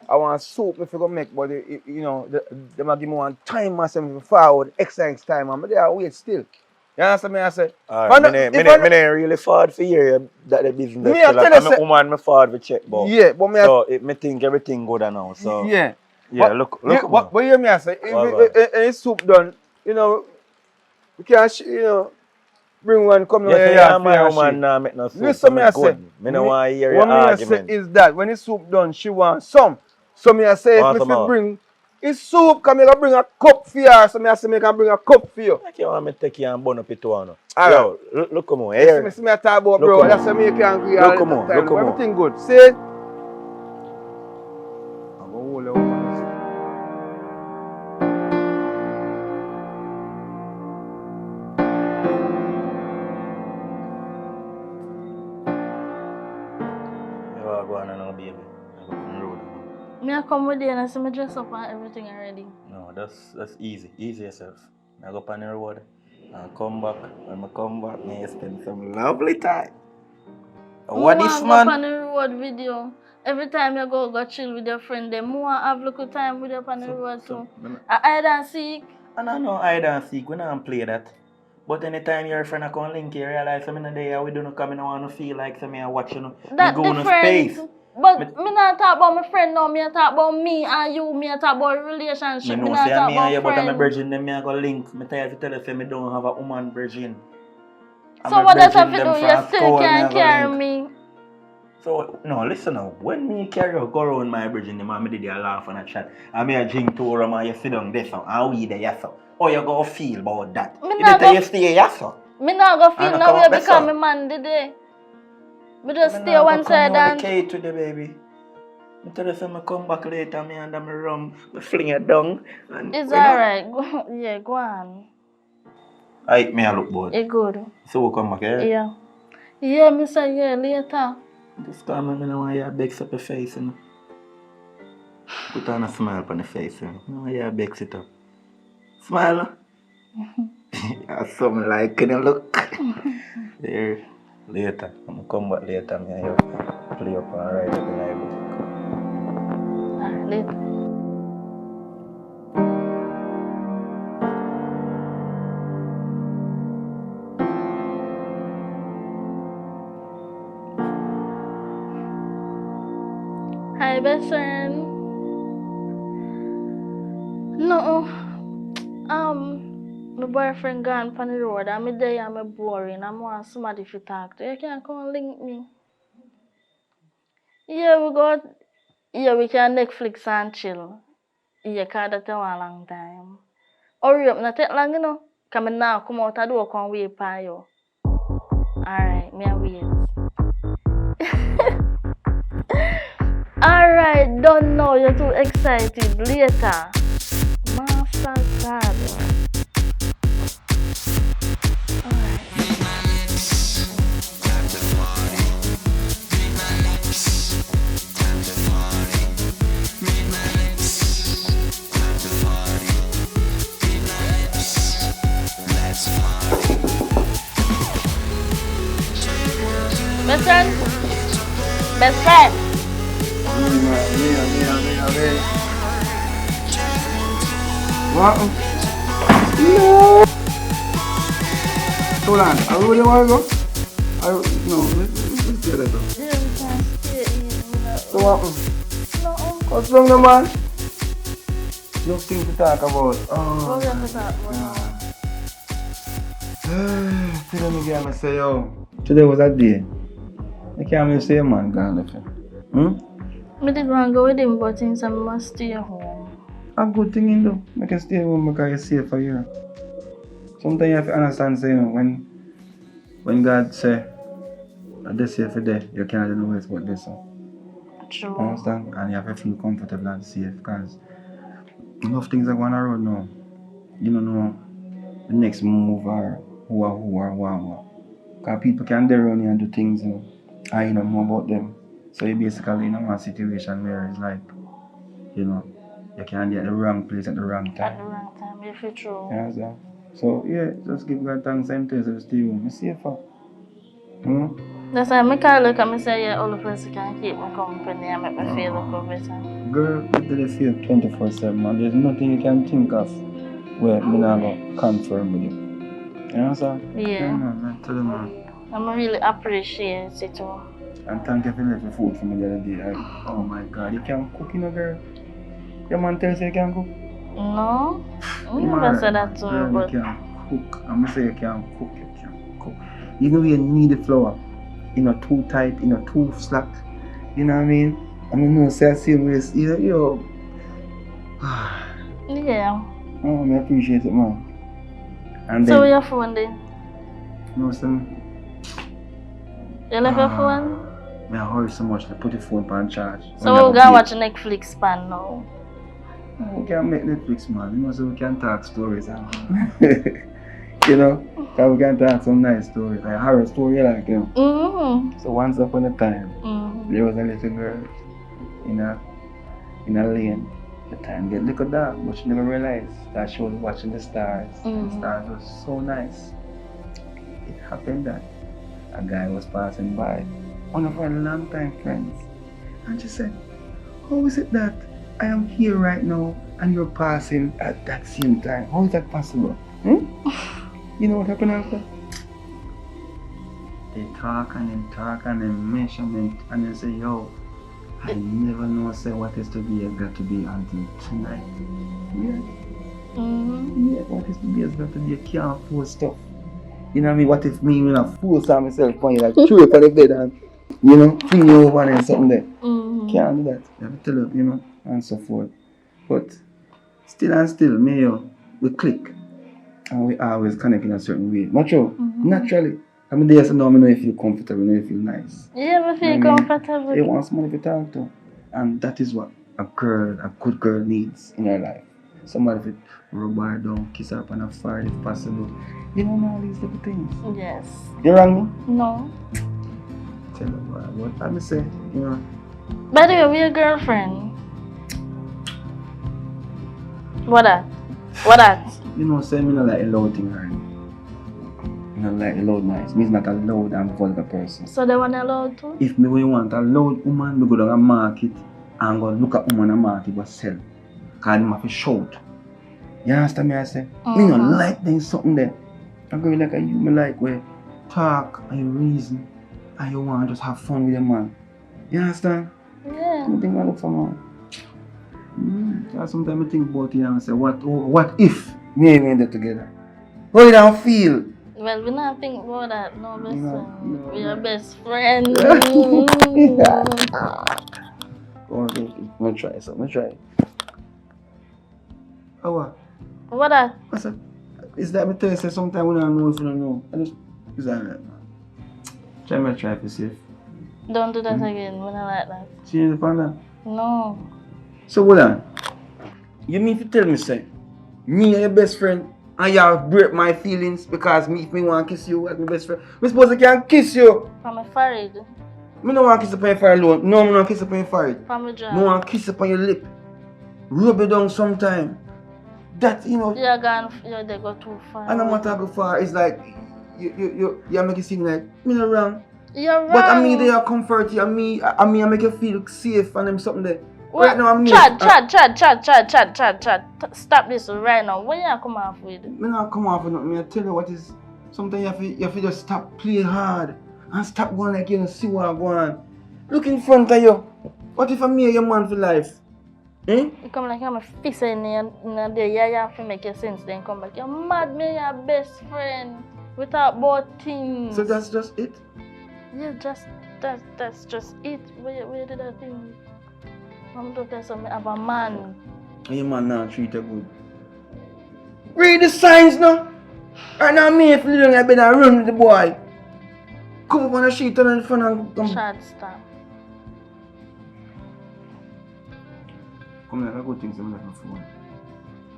I want soup if you go make, but you know, they might give me one time myself forward, extra time, and me there I wait still. You understand me? I say, alright, me really forward for you that the business. Me I tell you, say, woman me forward for check, but yeah, but me so me think everything good now. So yeah. Yeah, but, look. But you hear me I say, if any soup done, you know, we can, you know, bring one come here. Yeah, my woman now make no soup. Listen, me I say, me no want to hear your what me I argument. say is that when the soup done, she wants some. So me I say, if me bring, it's soup, can me bring a cup for her. So me I say, me can bring a cup for you. Like you want me to take you and burn up it one. Yo, look come on, here. See me I talk about, bro. That's why me can agree all the time. Look everything good. See? I'm going to hold you. Me I come with you and I see me dress up and everything already. No, that's easy. Easy yourself. I go up on the road and come back. When I come back, me spend some lovely time. What this man? Go on the road video. Every time you go chill with your friend, them more have little time with you on the road too. Hide and seek. And I know hide and seek. We don't play that. But anytime your friend come link, you realize I'm in the day we don't come in, I want to feel like I'm watching. That different. But me not talk about my friend now, me talk about me and you, me talk about relationship. Me not talk about you, but I'm a friend. virgin, then me I go link. Me tell you say me don't have a woman virgin. So what does have to do? You still can't carry me. So no, listen now. When me carry you go around my virgin, the man me did a laugh and a chat. And me a drink two rum and you sit down there so and we there yes so. How you go feel about that? You better you stay yes so. Me not go feel now you become a man today. Me just stay one side and okay today, baby. I tell you I come back later, me and me rum, me fling it down. And it's alright. Yeah, go on. I me I look bored. It's good. So we come back, yeah? Yeah. Yeah, me say yeah later. Just call me, I don't want you to bex up your face, you know. Put on a smile on the face, you know. I don't want you to bex it up. Smile. That's something like, can you look? There. Later. I'm going to come back later. Me and you play up and write it in my book. Alright, later. Hi, best friend. No. My boyfriend gone on the road. I'm there, I'm boring. I want somebody to talk to. You can come and link me. Yeah, we can Netflix and chill. Yeah, cause that a long time. Hurry up, not take long, you know. Come now, come out the door, come wait for you. Alright, me a wait. Alright, don't know, you're too excited. Later. Master God. Best friend? Best friend? What? No! Hold on, I really want to go. No, let's get it though. Yeah, we can stay in. So what? No. What's wrong, no, man? No thing to talk about. What we have to talk about? Tell me again, I say, yo, today was that day. I can't even say, man, gone left him. I did want to go with him, but since I must stay home. A good thing in though. I can stay home because you're safe for here. Sometimes you have to understand, say, you know, when God say, this here for there, you can't do no ways about this. True. Understand? And you have to feel comfortable and safe because enough things are going around now. You don't know the next move or who. Because people can dare around you and do things, you know, and you don't know about them. So you basically in a situation where it's like, you know, you can be at the wrong place at the wrong time. At the wrong time, if it's true. You understand? So yeah, just give God thanks and praise to stay home. It's safer. That's why I call look and I say, yeah, all the person can keep me company and make me feel like better. Girl, you do feel 24/7, man. There's nothing you can think of where I'm not going to confirm with you. You understand? Yeah. Man, tell them, man. I'm really appreciate it too. And thank you for leaving food for me the other day. Oh my God, you can cook, you know, girl. Your man tells you can cook? No, I never said that to girl, you, but you can cook. I'm going to say you can cook, Even though you need the flour, you know, too tight, you know, too slack. You know what I mean? I mean, no, say the same way, you know. Yeah. Oh, I appreciate it, man. And so then, your phone then? No, son. You left your phone? I hurry so much to put the phone on charge. So we're gonna watch Netflix pan now. We can make Netflix, man. You know, so we can talk stories. You know, because we can talk some nice stories, like horror story, like, you know. So once upon a time, there was a little girl in a lane. The time get little dark, but she never realized that she was watching the stars. The stars were so nice. It happened that a guy was passing by, one of our longtime friends, and she said, "How is it that I am here right now and you're passing at that same time? How is that possible?" You know what happened after? They talk and they measurement and they say, "Yo, I never know say what is to be has got to be until tonight." Yeah. Yeah, what is to be has got to be. You can't force stuff. You know what I mean? What if me when I force myself on you, like throw it on the bed and, you know, fling you over and something there. Can't do that. You have to tell her, you know, and so forth. But still, we click. And we always connect in a certain way. Not true? Naturally. I mean, there's no, I know you feel comfortable, I know you feel nice. Yeah, I feel comfortable. You want somebody to talk to. And that is what a good girl needs in her life. Somebody to rub her down, kiss her up on her forehead if possible. You don't know all these little things. Yes. You wrong me? No. Tell her what I'm say, you know. By the way, we're a girlfriend. What that? You know, say me not like a loud thing, right? You know, like a loud noise. Me is not a loud and vulgar person. So they want a loud too? If me want a loud woman, me go down a market and go look at woman a market but sell. Cause them have to shout. You understand me I say? Me not like them something there. I go like a you me like where talk and you reason and you want to just have fun with your man. You understand? Yeah. I think I look for man. Sometimes I think about it and say, what if me and you together? How you don't feel? Well, we not think about that, no best friend. We are best friends. Go on, let me try something. Oh, what? What that? What's that? Is that me tell you say sometimes we don't know if you don't know. I just, it's alright. Try to be safe. Don't do that again. When I like that. See the panda? No. So hold on. You mean to tell me, say, me and your best friend, and you break my feelings because me, if me want to kiss you as my best friend, me suppose I can kiss you. From a forehead. Me don't want to kiss upon your forehead alone. No, me don't want to kiss upon your forehead. From a jaw. Me want to kiss upon your lip. Rub it down sometime. That, you know. They go too far. And no matter how far, it's like, you make it seem like, me not wrong. You're wrong. But I mean, they are comfort you, and I make you feel safe and them something there. What? Right now, I'm Chad. Stop this right now. When you come off with? Me not come off with nothing. I tell you what is. Sometimes you have to just stop playing hard and stop going like you don't see what I want. Look in front of you. What if I'm your man for life? Eh? You come like I'm a fix in there. Yeah, you have to make your sense. Then come back. You're mad, me, your best friend. Without both things. So that's just it? Yeah, that's just it. Where did I think? I'm going to tell something of a man. And your man now treat you good. Read the signs now. Right now, me if you don't have been and run with the boy. Come up on the sheet and in front and come. Chad, stop. Come like I go things I'm left my phone.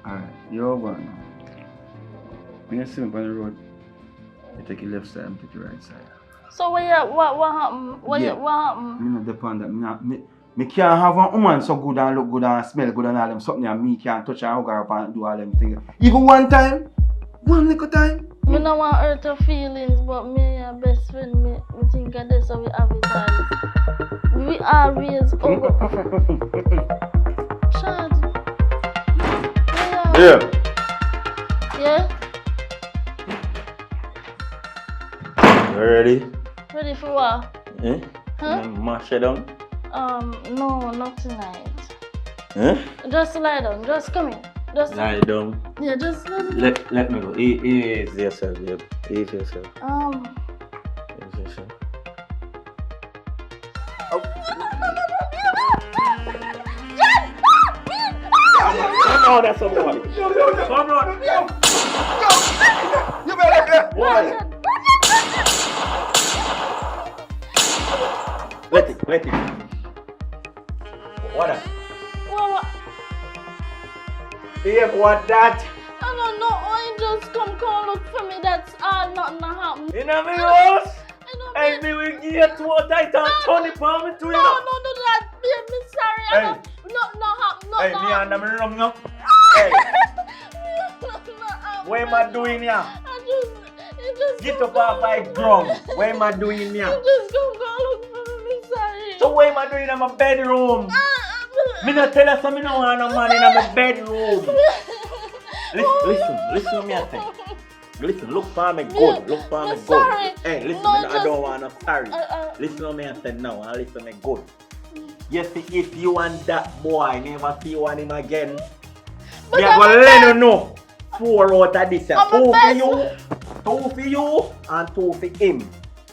Alright, you're all gone now. When you see me on the road, you take your left side and take your right side. So what happened? What happened? Me not depend that. Me can't have a woman so good and look good and smell good and all them something and me can't touch her, hug her up and do all them things. Even one time, one little time. Me no want hurt her feelings, but me and best friend, me think that that's how we advertise. We always over. Chad. Yeah. Yeah? You ready? Ready for what? Eh? Huh? Mash it down? No, not tonight. Eh? Just lie down. Just come in. Just Lie down. Yeah, just let Let me go. Ease yourself, babe. Ease yourself. Ease yourself. Come on, that's a boy. Come on. You better Boy. Let it. What that? What? Babe, what that? I don't know. I just come look for me. That's all. Nothing happened. In a me house? And me will give you 2 tight and turn it for me to you. No, do that. Babe, me sorry. Hey. I don't. No happen. Hey, me and them rum now. Hey, what am I doing here? You just Get up off my drum. What am I doing here? You just go look for me. Sorry. So what am I doing in my bedroom? Me not tell us me no want no man in my bedroom. Listen to me I say. Listen, look for me good. Look for me sorry. good. Hey, listen, No, I don't want no sorry. Listen to me and say no, and listen to me good. You see, if you and that boy never see one him again, me I go let you know. 4 out of this. 2 for you, and 2 for him.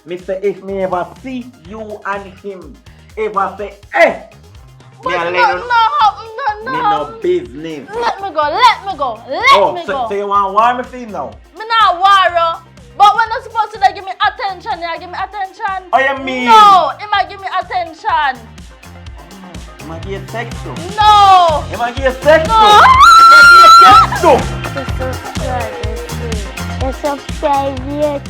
Me say if me ever see you and him, ever say, hey, me I let you know. Me no business. Let me go. Let me go. So you want war me for him now? Me not war. But when I'm supposed to give me attention, you give me attention. Oh, you mean? No, he might give me attention. He might give you sex too. No. He might give you sex too. No. He might give you sex too. Just subscribe yet.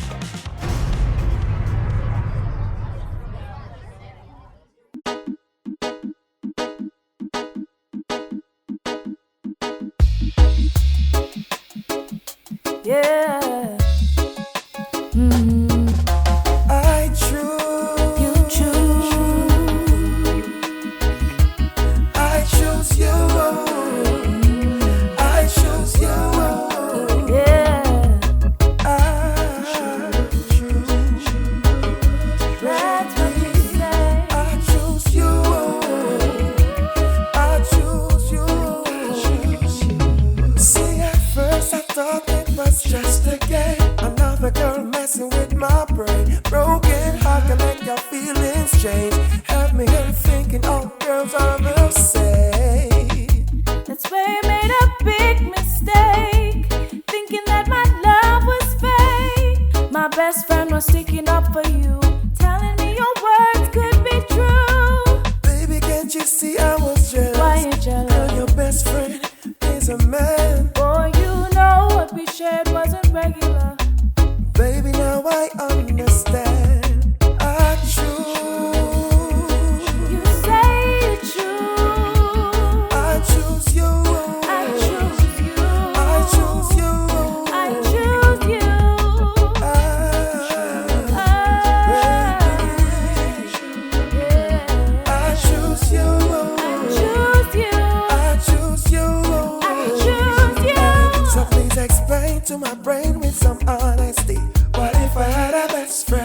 Yeah. I choose. You choose. I choose you. I choose you. Yeah. I choose you. That's what you say. I choose you. I choose you. See, at first I thought it was just a game. Another girl messing with my brain. Broken heart can make your feelings change. Have me here thinking all girls are the same. That's where you made a big mistake. was sticking up for you, telling me your words could be true. Baby, can't you see I was jealous? Why you jealous? Girl, your best friend is a man. Boy, you know what we shared wasn't regular. Baby, now I understand. I choose. You say you choose. I choose you. I choose you. I choose you. I choose you. I choose you. I choose you. I choose you. I choose you. So please explain to my brain with some honesty. What if I had a best friend?